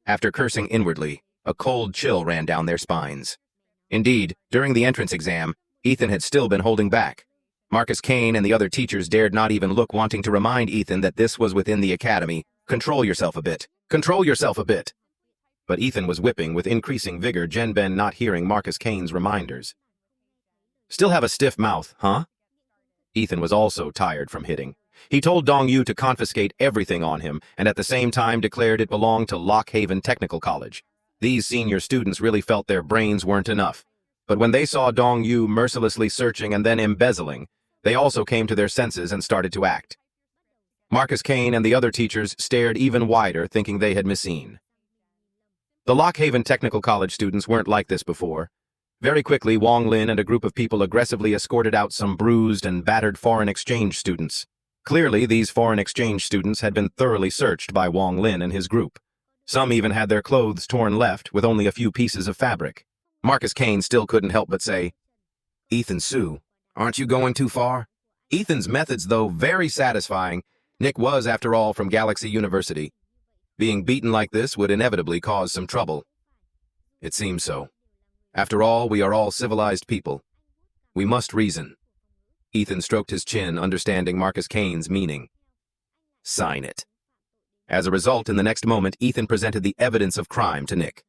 Speaker 1: After cursing inwardly, a cold chill ran down their spines. Indeed, during the entrance exam, Ethan had still been holding back. Marcus Kane and the other teachers dared not even look, wanting to remind Ethan that this was within the academy. Control yourself a bit. Control yourself a bit. But Ethan was whipping with increasing vigor, Genben not hearing Marcus Kane's reminders. Still have a stiff mouth, huh? Ethan was also tired from hitting. He told Dong Yu to confiscate everything on him, and at the same time declared it belonged to Lockhaven Technical College. These senior students really felt their brains weren't enough. But when they saw Dong Yu mercilessly searching and then embezzling, they also came to their senses and started to act. Marcus Kane and the other teachers stared even wider, thinking they had misseen. The Lockhaven Technical College students weren't like this before. Very quickly, Wang Lin and a group of people aggressively escorted out some bruised and battered foreign exchange students. Clearly, these foreign exchange students had been thoroughly searched by Wang Lin and his group. Some even had their clothes torn left, with only a few pieces of fabric. Marcus Kane still couldn't help but say, Ethan Sue, aren't you going too far? Ethan's methods, though very satisfying, Nick was, after all, from Galaxy University. Being beaten like this would inevitably cause some trouble. It seems so. After all, we are all civilized people. We must reason. Ethan stroked his chin, understanding Marcus Kane's meaning. Sign it. As a result, in the next moment, Ethan presented the evidence of crime to Nick.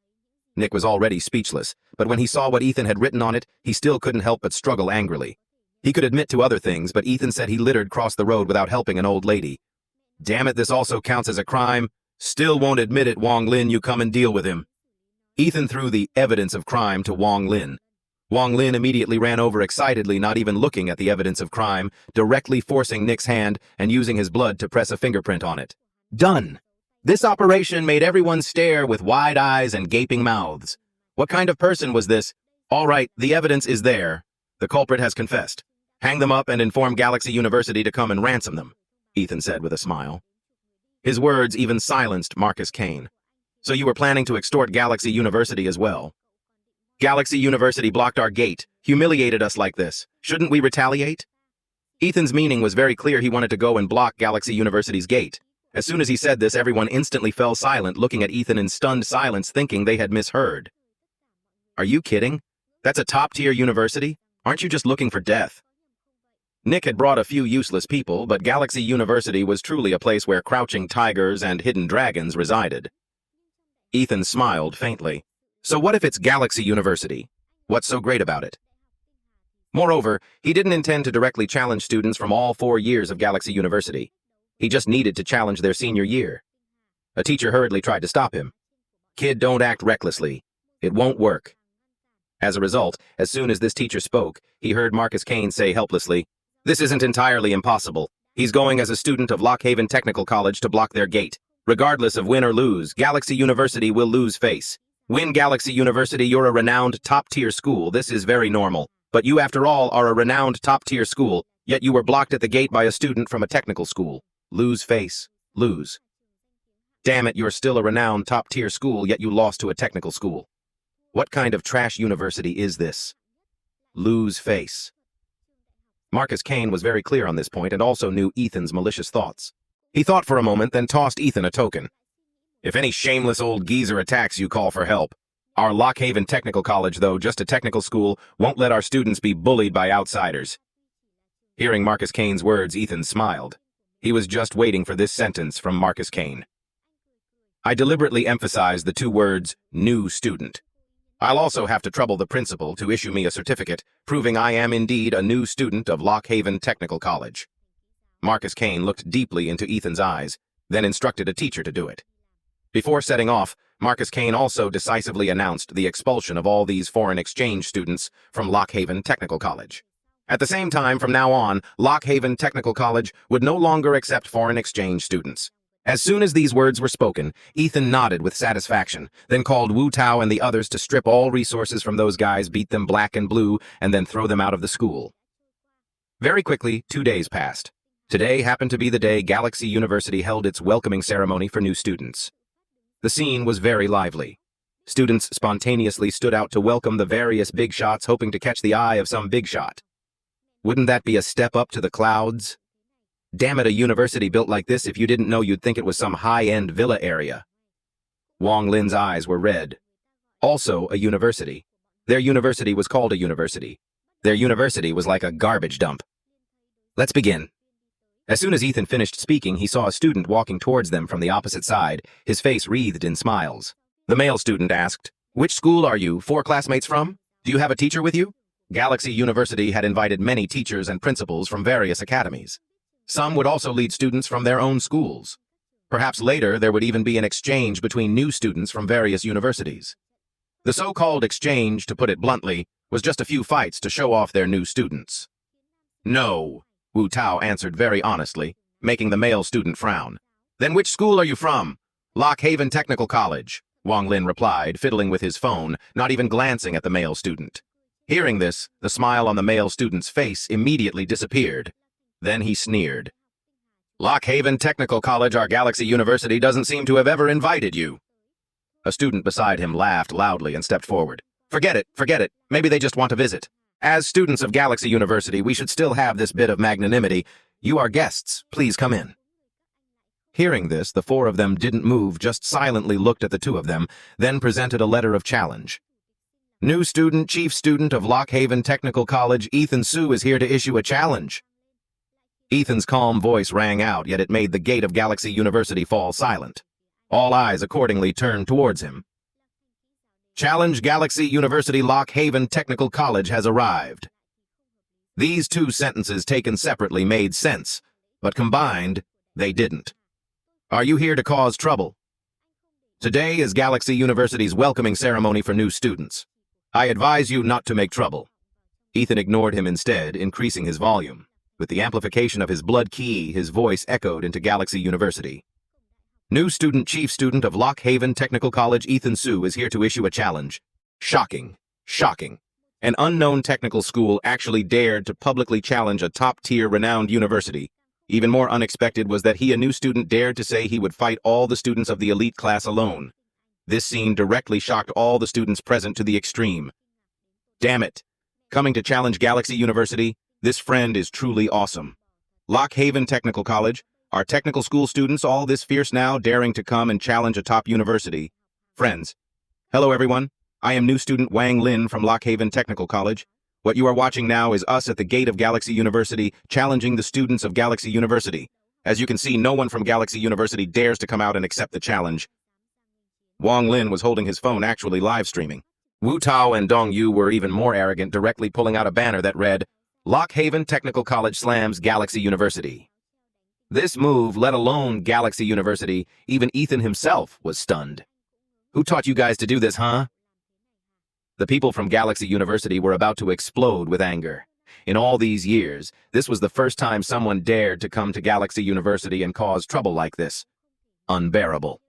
Speaker 1: Nick was already speechless, but when he saw what Ethan had written on it, he still couldn't help but struggle angrily. He could admit to other things, but Ethan said he littered across the road without helping an old lady. Damn it, this also counts as a crime. Still won't admit it, Wong Lin, you come and deal with him. Ethan threw the evidence of crime to Wong Lin. Wong Lin immediately ran over excitedly, not even looking at the evidence of crime, directly forcing Nick's hand and using his blood to press a fingerprint on it. Done. This operation made everyone stare with wide eyes and gaping mouths. What kind of person was this? All right, the evidence is there. The culprit has confessed. Hang them up and inform Galaxy University to come and ransom them, Ethan said with a smile. His words even silenced Marcus Kane. So you were planning to extort Galaxy University as well? Galaxy University blocked our gate, humiliated us like this. Shouldn't we retaliate? Ethan's meaning was very clear. He wanted to go and block Galaxy University's gate. As soon as he said this, everyone instantly fell silent, looking at Ethan in stunned silence, thinking they had misheard. Are you kidding? That's a top-tier university? Aren't you just looking for death? Nick had brought a few useless people, but Galaxy University was truly a place where crouching tigers and hidden dragons resided. Ethan smiled faintly. So what if it's Galaxy University? What's so great about it? Moreover, he didn't intend to directly challenge students from all 4 years of Galaxy University. He just needed to challenge their senior year. A teacher hurriedly tried to stop him. Kid, don't act recklessly. It won't work. As a result, as soon as this teacher spoke, he heard Marcus Kane say helplessly, "This isn't entirely impossible. He's going as a student of Lockhaven Technical College to block their gate. Regardless of win or lose, Galaxy University will lose face. Win Galaxy University, you're a renowned top-tier school. This is very normal. But you, after all, are a renowned top-tier school, yet you were blocked at the gate by a student from a technical school. Lose face. Lose. Damn it, you're still a renowned top-tier school, yet you lost to a technical school. What kind of trash university is this? Lose face." Marcus Kane was very clear on this point and also knew Ethan's malicious thoughts. He thought for a moment, then tossed Ethan a token. "If any shameless old geezer attacks you, call for help. Our Lockhaven Technical College, though just a technical school, won't let our students be bullied by outsiders." Hearing Marcus Kane's words, Ethan smiled. He was just waiting for this sentence from Marcus Kane. I deliberately emphasized the 2 words, new student. I'll also have to trouble the principal to issue me a certificate proving I am indeed a new student of Lockhaven Technical College. Marcus Kane looked deeply into Ethan's eyes, then instructed a teacher to do it. Before setting off, Marcus Kane also decisively announced the expulsion of all these foreign exchange students from Lockhaven Technical College. At the same time, from now on, Lockhaven Technical College would no longer accept foreign exchange students. As soon as these words were spoken, Ethan nodded with satisfaction, then called Wu Tao and the others to strip all resources from those guys, beat them black and blue, and then throw them out of the school. Very quickly, 2 days passed. Today happened to be the day Galaxy University held its welcoming ceremony for new students. The scene was very lively. Students spontaneously stood out to welcome the various big shots, hoping to catch the eye of some big shot. Wouldn't that be a step up to the clouds? Damn it, a university built like this, if you didn't know, you'd think it was some high-end villa area. Wong Lin's eyes were red. Also a university. Their university was called a university. Their university was like a garbage dump. Let's begin. As soon as Ethan finished speaking, he saw a student walking towards them from the opposite side, his face wreathed in smiles. The male student asked, "Which school are you 4 classmates from? Do you have a teacher with you?" Galaxy University had invited many teachers and principals from various academies. Some would also lead students from their own schools. Perhaps later there would even be an exchange between new students from various universities. The so-called exchange, to put it bluntly, was just a few fights to show off their new students. "No," Wu Tao answered very honestly, making the male student frown. "Then which school are you from?" "Lockhaven Technical College," Wong Lin replied, fiddling with his phone, not even glancing at the male student. Hearing this, the smile on the male student's face immediately disappeared. Then he sneered. "Lockhaven Technical College, our Galaxy University, doesn't seem to have ever invited you." A student beside him laughed loudly and stepped forward. Forget it. Maybe they just want to visit. As students of Galaxy University, we should still have this bit of magnanimity. You are guests. Please come in." Hearing this, the 4 of them didn't move, just silently looked at the 2 of them, then presented a letter of challenge. "New student, chief student of Lockhaven Technical College, Ethan Su is here to issue a challenge." Ethan's calm voice rang out, yet it made the gate of Galaxy University fall silent. All eyes accordingly turned towards him. "Challenge Galaxy University Lockhaven Technical College has arrived." These 2 sentences taken separately made sense, but combined, they didn't. Are you here to cause trouble? Today is Galaxy University's welcoming ceremony for new students. I advise you not to make trouble. Ethan ignored him instead, increasing his volume. With the amplification of his blood key, his voice echoed into Galaxy University. New student chief student of Lock Haven Technical College Ethan Su is here to issue a challenge. Shocking. Shocking. An unknown technical school actually dared to publicly challenge a top-tier renowned university. Even more unexpected was that a new student, dared to say he would fight all the students of the elite class alone. This scene directly shocked all the students present to the extreme. Damn it. Coming to challenge Galaxy University, this friend is truly awesome. Lock Haven Technical College, our technical school students all this fierce now, daring to come and challenge a top university. Friends. Hello everyone, I am new student Wang Lin from Lock Haven Technical College. What you are watching now is us at the gate of Galaxy University, challenging the students of Galaxy University. As you can see, no one from Galaxy University dares to come out and accept the challenge. Wang Lin was holding his phone, actually live streaming. Wu Tao and Dong Yu were even more arrogant, directly pulling out a banner that read, Lock Haven Technical College slams Galaxy University. This move, let alone Galaxy University, even Ethan himself was stunned. Who taught you guys to do this, huh? The people from Galaxy University were about to explode with anger. In all these years, this was the first time someone dared to come to Galaxy University and cause trouble like this. Unbearable.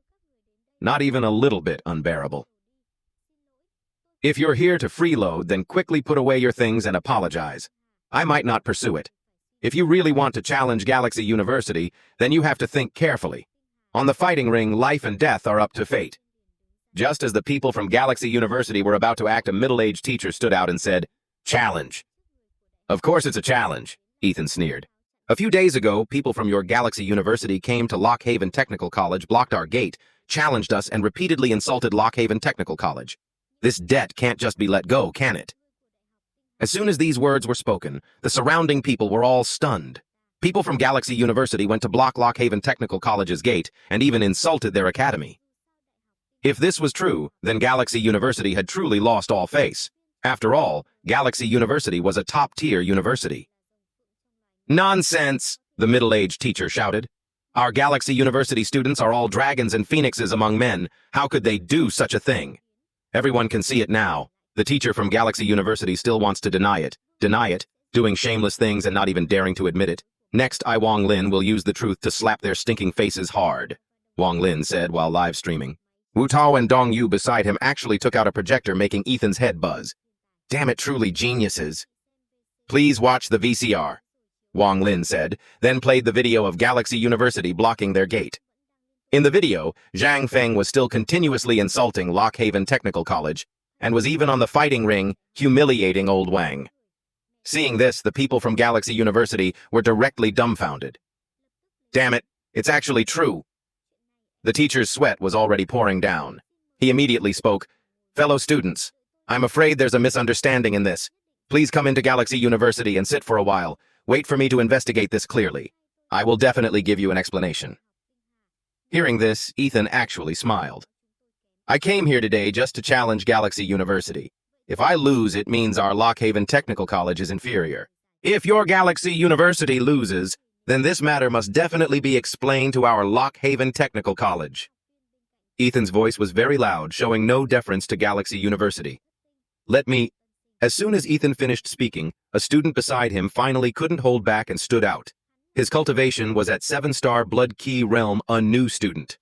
Speaker 1: Not even a little bit unbearable. If you're here to freeload, then quickly put away your things and apologize. I might not pursue it. If you really want to challenge Galaxy University, then you have to think carefully. On the fighting ring, life and death are up to fate. Just as the people from Galaxy University were about to act, a middle-aged teacher stood out and said, Challenge. Of course it's a challenge, Ethan sneered. A few days ago, people from your Galaxy University came to Lock Haven Technical College, blocked our gate, challenged us, and repeatedly insulted Lock Haven Technical College. This debt can't just be let go, can it? As soon as these words were spoken, the surrounding people were all stunned. People from Galaxy University went to block Lock Haven Technical College's gate and even insulted their academy. If this was true, then Galaxy University had truly lost all face. After all, Galaxy University was a top-tier university. Nonsense, the middle-aged teacher shouted. Our Galaxy University students are all dragons and phoenixes among men. How could they do such a thing? Everyone can see it now. The teacher from Galaxy University still wants to deny it, doing shameless things and not even daring to admit it. Next, Wang Lin will use the truth to slap their stinking faces hard, Wang Lin said while live streaming. Wu Tao and Dong Yu beside him actually took out a projector, making Ethan's head buzz. Damn it, truly geniuses. Please watch the VCR, Wang Lin said, then played the video of Galaxy University blocking their gate. In the video, Zhang Feng was still continuously insulting Lock Haven Technical College, and was even on the fighting ring, humiliating old Wang. Seeing this, the people from Galaxy University were directly dumbfounded. Damn it, it's actually true. The teacher's sweat was already pouring down. He immediately spoke, Fellow students, I'm afraid there's a misunderstanding in this. Please come into Galaxy University and sit for a while. Wait for me to investigate this clearly. I will definitely give you an explanation. Hearing this, Ethan actually smiled. I came here today just to challenge Galaxy University. If I lose, it means our Lock Haven Technical College is inferior. If your Galaxy University loses, then this matter must definitely be explained to our Lock Haven Technical College. Ethan's voice was very loud, showing no deference to Galaxy University. As soon as Ethan finished speaking, a student beside him finally couldn't hold back and stood out. His cultivation was at 7-star Blood Key Realm, a new student.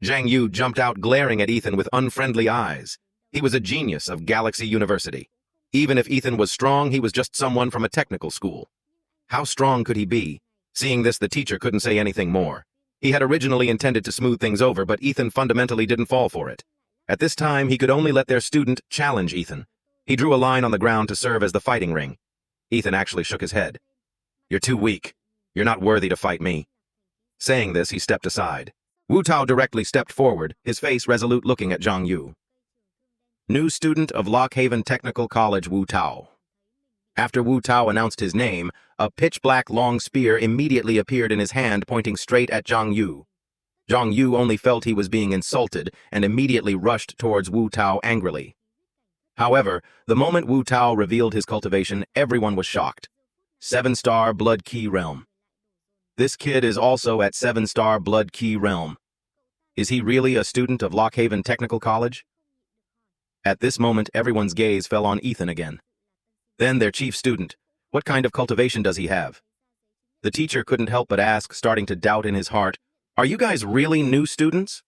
Speaker 1: Zhang Yu jumped out, glaring at Ethan with unfriendly eyes. He was a genius of Galaxy University. Even if Ethan was strong, he was just someone from a technical school. How strong could he be? Seeing this, the teacher couldn't say anything more. He had originally intended to smooth things over, but Ethan fundamentally didn't fall for it. At this time, he could only let their student challenge Ethan. He drew a line on the ground to serve as the fighting ring. Ethan actually shook his head. You're too weak. You're not worthy to fight me. Saying this, he stepped aside. Wu Tao directly stepped forward, his face resolute, looking at Zhang Yu. New student of Lock Haven Technical College, Wu Tao. After Wu Tao announced his name, a pitch-black long spear immediately appeared in his hand, pointing straight at Zhang Yu. Zhang Yu only felt he was being insulted and immediately rushed towards Wu Tao angrily. However, the moment Wu Tao revealed his cultivation, everyone was shocked. 7-star Blood Key Realm. This kid is also at 7-star Blood Key Realm. Is he really a student of Lockhaven Technical College? At this moment, everyone's gaze fell on Ethan again. Then their chief student. What kind of cultivation does he have? The teacher couldn't help but ask, starting to doubt in his heart, "Are you guys really new students?"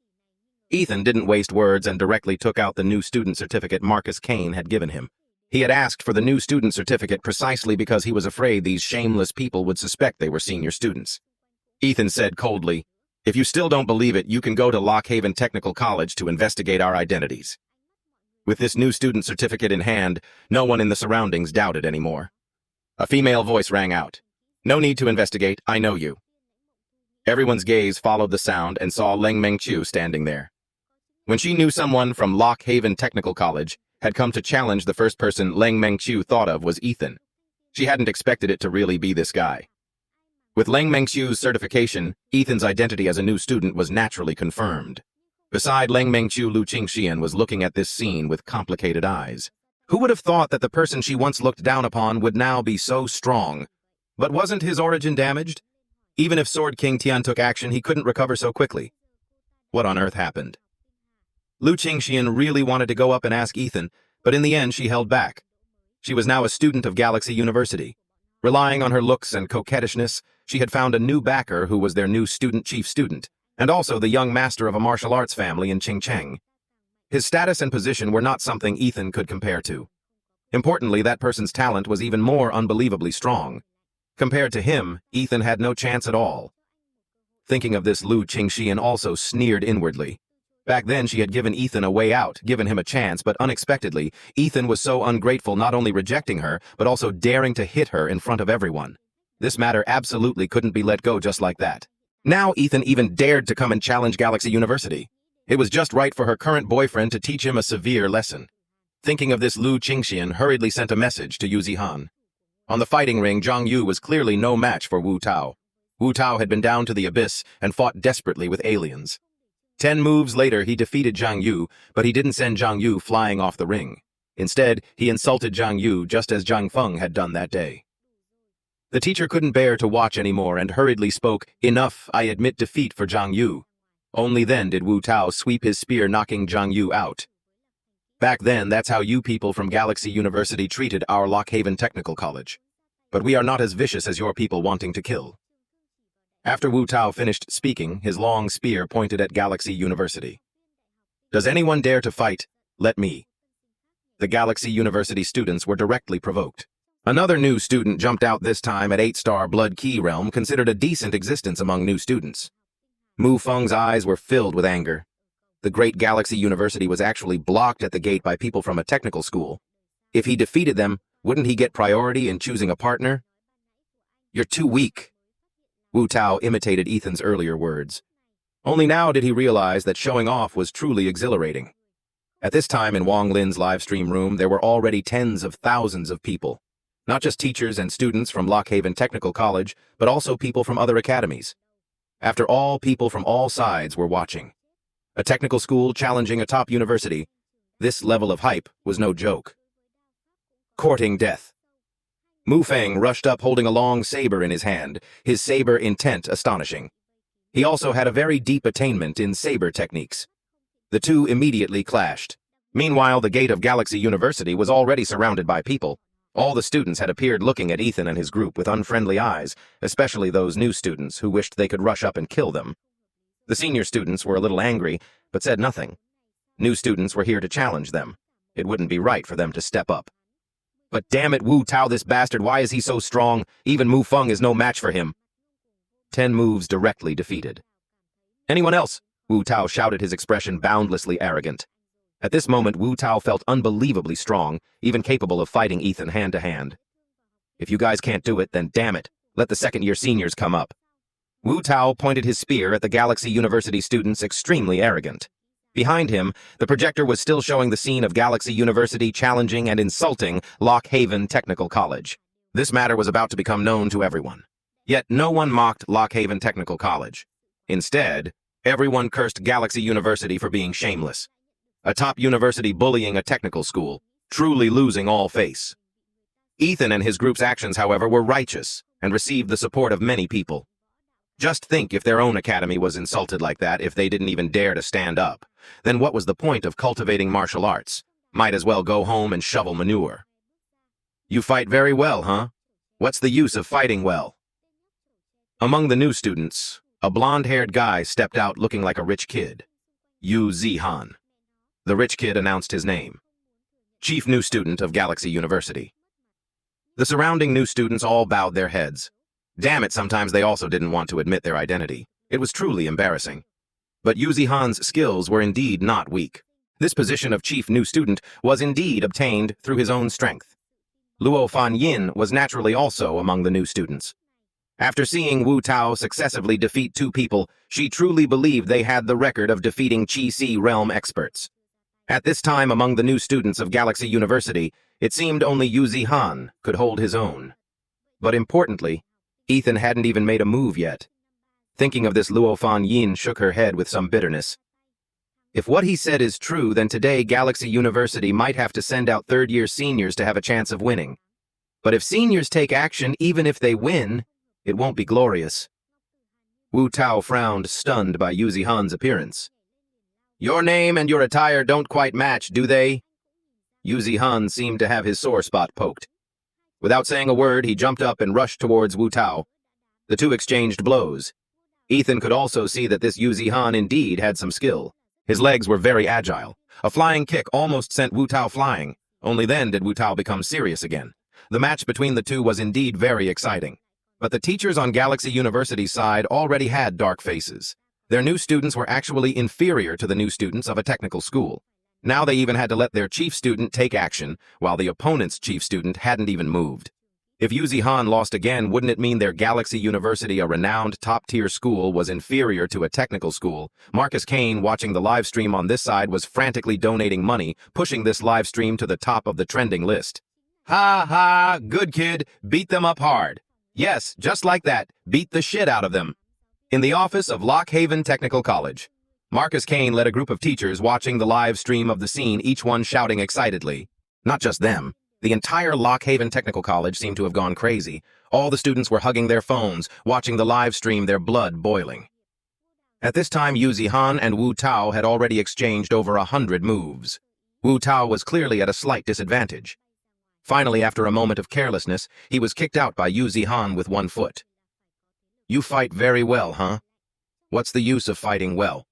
Speaker 1: Ethan didn't waste words and directly took out the new student certificate Marcus Kane had given him. He had asked for the new student certificate precisely because he was afraid these shameless people would suspect they were senior students. Ethan said coldly, "If you still don't believe it, you can go to Lockhaven Technical College to investigate our identities." With this new student certificate in hand, no one in the surroundings doubted anymore. A female voice rang out. "No need to investigate, I know you." Everyone's gaze followed the sound and saw Leng Mengqiu standing there. When she knew someone from Lockhaven Technical College had come to challenge, the first person Leng Mengqiu thought of was Ethan. She hadn't expected it to really be this guy. With Leng Mengqiu's certification, Ethan's identity as a new student was naturally confirmed. Beside Leng Mengqiu, Lu Qingxian was looking at this scene with complicated eyes. Who would have thought that the person she once looked down upon would now be so strong? But wasn't his origin damaged? Even if Sword King Tian took action, he couldn't recover so quickly. What on earth happened? Lu Qingxian really wanted to go up and ask Ethan, but in the end she held back. She was now a student of Galaxy University. Relying on her looks and coquettishness, she had found a new backer who was their new chief student, and also the young master of a martial arts family in Qingcheng. His status and position were not something Ethan could compare to. Importantly, that person's talent was even more unbelievably strong. Compared to him, Ethan had no chance at all. Thinking of this, Lu Qingxian also sneered inwardly. Back then, she had given Ethan a way out, given him a chance, but unexpectedly, Ethan was so ungrateful, not only rejecting her, but also daring to hit her in front of everyone. This matter absolutely couldn't be let go just like that. Now Ethan even dared to come and challenge Galaxy University. It was just right for her current boyfriend to teach him a severe lesson. Thinking of this, Lu Qingxian hurriedly sent a message to Yu Zihan. On the fighting ring, Zhang Yu was clearly no match for Wu Tao. Wu Tao had been down to the abyss and fought desperately with aliens. 10 moves later, he defeated Zhang Yu, but he didn't send Zhang Yu flying off the ring. Instead, he insulted Zhang Yu just as Zhang Feng had done that day. The teacher couldn't bear to watch anymore and hurriedly spoke, "Enough, I admit defeat for Zhang Yu." Only then did Wu Tao sweep his spear, knocking Zhang Yu out. Back then, that's how you people from Galaxy University treated our Lockhaven Technical College. But we are not as vicious as your people wanting to kill. After Wu Tao finished speaking, his long spear pointed at Galaxy University. "Does anyone dare to fight? Let me." The Galaxy University students were directly provoked. Another new student jumped out, this time at 8-star Blood Key Realm, considered a decent existence among new students. Mu Feng's eyes were filled with anger. The great Galaxy University was actually blocked at the gate by people from a technical school. If he defeated them, wouldn't he get priority in choosing a partner? "You're too weak." Wu Tao imitated Ethan's earlier words. Only now did he realize that showing off was truly exhilarating. At this time in Wang Lin's live stream room, there were already tens of thousands of people. Not just teachers and students from Lockhaven Technical College, but also people from other academies. After all, people from all sides were watching. A technical school challenging a top university. This level of hype was no joke. Courting death. Mu Feng rushed up holding a long saber in his hand, his saber intent astonishing. He also had a very deep attainment in saber techniques. The two immediately clashed. Meanwhile, the gate of Galaxy University was already surrounded by people. All the students had appeared looking at Ethan and his group with unfriendly eyes, especially those new students who wished they could rush up and kill them. The senior students were a little angry, but said nothing. New students were here to challenge them. It wouldn't be right for them to step up. "But damn it, Wu Tao, this bastard, why is he so strong? Even Mu Feng is no match for him." 10 moves directly defeated. "Anyone else?" Wu Tao shouted, his expression boundlessly arrogant. At this moment, Wu Tao felt unbelievably strong, even capable of fighting Ethan hand to hand. "If you guys can't do it, then damn it, let the second-year seniors come up." Wu Tao pointed his spear at the Galaxy University students, extremely arrogant. Behind him, the projector was still showing the scene of Galaxy University challenging and insulting Lockhaven Technical College. This matter was about to become known to everyone. Yet no one mocked Lockhaven Technical College. Instead, everyone cursed Galaxy University for being shameless. A top university bullying a technical school, truly losing all face. Ethan and his group's actions, however, were righteous and received the support of many people. Just think if their own academy was insulted like that, if they didn't even dare to stand up. Then what was the point of cultivating martial arts? Might as well go home and shovel manure. You fight very well, huh? What's the use of fighting well? Among the new students, a blonde-haired guy stepped out looking like a rich kid. Yu Zihan. The rich kid announced his name. Chief new student of Galaxy University. The surrounding new students all bowed their heads. Damn it, sometimes they also didn't want to admit their identity. It was truly embarrassing. But Yu Zihan's skills were indeed not weak. This position of chief new student was indeed obtained through his own strength. Luo Fan Yin was naturally also among the new students. After seeing Wu Tao successively defeat two people, she truly believed they had the record of defeating Qi realm experts. At this time, among the new students of Galaxy University, it seemed only Yu Zihan could hold his own. But importantly, Ethan hadn't even made a move yet. Thinking of this, Luo Fan Yin shook her head with some bitterness. If what he said is true, then today Galaxy University might have to send out third-year seniors to have a chance of winning. But if seniors take action, even if they win, it won't be glorious. Wu Tao frowned, stunned by Yu Zihan's appearance. Your name and your attire don't quite match, do they? Yu Zihan seemed to have his sore spot poked. Without saying a word, he jumped up and rushed towards Wu Tao. The two exchanged blows. Ethan could also see that this Yu Zihan indeed had some skill. His legs were very agile. A flying kick almost sent Wu Tao flying. Only then did Wu Tao become serious again. The match between the two was indeed very exciting. But the teachers on Galaxy University's side already had dark faces. Their new students were actually inferior to the new students of a technical school. Now they even had to let their chief student take action, while the opponent's chief student hadn't even moved. If Yu Zihan lost again, wouldn't it mean their Galaxy University, a renowned top-tier school, was inferior to a technical school? Marcus Kane, watching the live stream on this side, was frantically donating money, pushing this live stream to the top of the trending list. Ha ha, good kid, beat them up hard. Yes, just like that, beat the shit out of them. In the office of Lock Haven Technical College, Marcus Kane led a group of teachers watching the live stream of the scene, each one shouting excitedly. Not just them. The entire Lock Haven Technical College seemed to have gone crazy. All the students were hugging their phones, watching the live stream, their blood boiling. At this time, Yu Zihan and Wu Tao had already exchanged over 100 moves. Wu Tao was clearly at a slight disadvantage. Finally, after a moment of carelessness, he was kicked out by Yu Zihan with one foot. You fight very well, huh? What's the use of fighting well?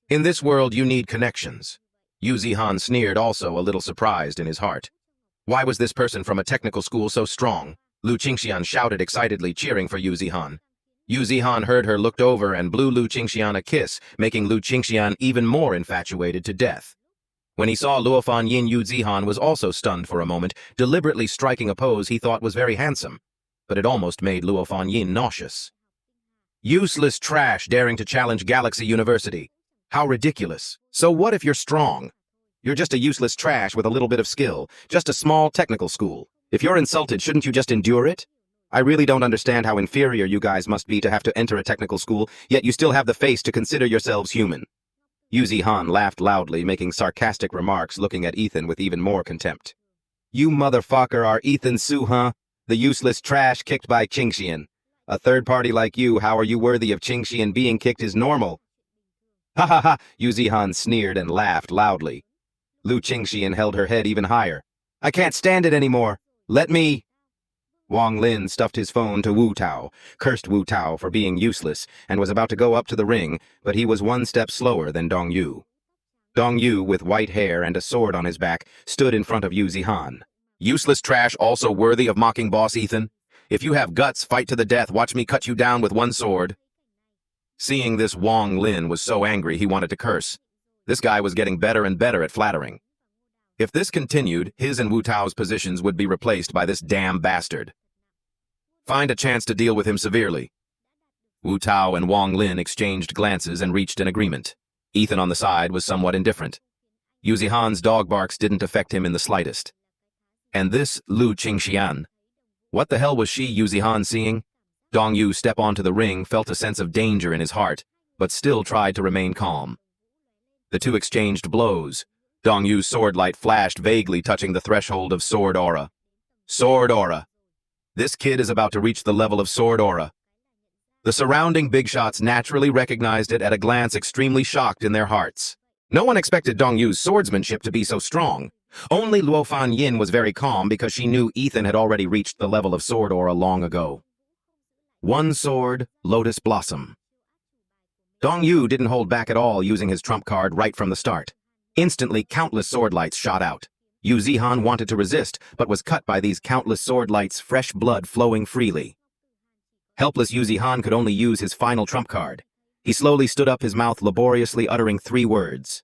Speaker 1: In this world, you need connections. Yu Zihan sneered, also a little surprised in his heart. Why was this person from a technical school so strong? Lu Qingxian shouted excitedly, cheering for Yu Zihan. Yu Zihan heard her, looked over, and blew Lu Qingxian a kiss, making Lu Qingxian even more infatuated to death. When he saw Luo Fan Yin, Yu Zihan was also stunned for a moment, deliberately striking a pose he thought was very handsome. But it almost made Luo Fan Yin nauseous. Useless trash daring to challenge Galaxy University. How ridiculous. So what if you're strong? You're just a useless trash with a little bit of skill, just a small technical school. If you're insulted, shouldn't you just endure it? I really don't understand how inferior you guys must be to have to enter a technical school, yet you still have the face to consider yourselves human. Yu Zihan laughed loudly, making sarcastic remarks, looking at Ethan with even more contempt. You motherfucker are Ethan Su, huh? The useless trash kicked by Qingxian. A third party like you, how are you worthy of Qingxian? Being kicked is normal. Ha ha ha, Yu Zihan sneered and laughed loudly. Lu Qingxian held her head even higher. I can't stand it anymore. Let me... Wang Lin stuffed his phone to Wu Tao, cursed Wu Tao for being useless, and was about to go up to the ring, but he was one step slower than Dong Yu. Dong Yu, with white hair and a sword on his back, stood in front of Yu Zihan. Useless trash also worthy of mocking Boss Ethan? If you have guts, fight to the death. Watch me cut you down with one sword. Seeing this, Wang Lin was so angry he wanted to curse. This guy was getting better and better at flattering. If this continued, his and Wu Tao's positions would be replaced by this damn bastard. Find a chance to deal with him severely. Wu Tao and Wang Lin exchanged glances and reached an agreement. Ethan on the side was somewhat indifferent. Yu Zihan's dog barks didn't affect him in the slightest. And this Lu Qingxian. What the hell was she, Yu Zihan, seeing? Dong Yu stepped onto the ring, felt a sense of danger in his heart, but still tried to remain calm. The two exchanged blows. Dong Yu's sword light flashed vaguely, touching the threshold of sword aura. Sword aura. This kid is about to reach the level of sword aura. The surrounding big shots naturally recognized it at a glance, extremely shocked in their hearts. No one expected Dong Yu's swordsmanship to be so strong. Only Luo Fan Yin was very calm because she knew Ethan had already reached the level of sword aura long ago. One sword, Lotus Blossom. Dong Yu didn't hold back at all, using his trump card right from the start. Instantly, countless sword lights shot out. Yu Zihan wanted to resist, but was cut by these countless sword lights, fresh blood flowing freely. Helpless Yu Zihan could only use his final trump card. He slowly stood up, his mouth laboriously uttering 3 words.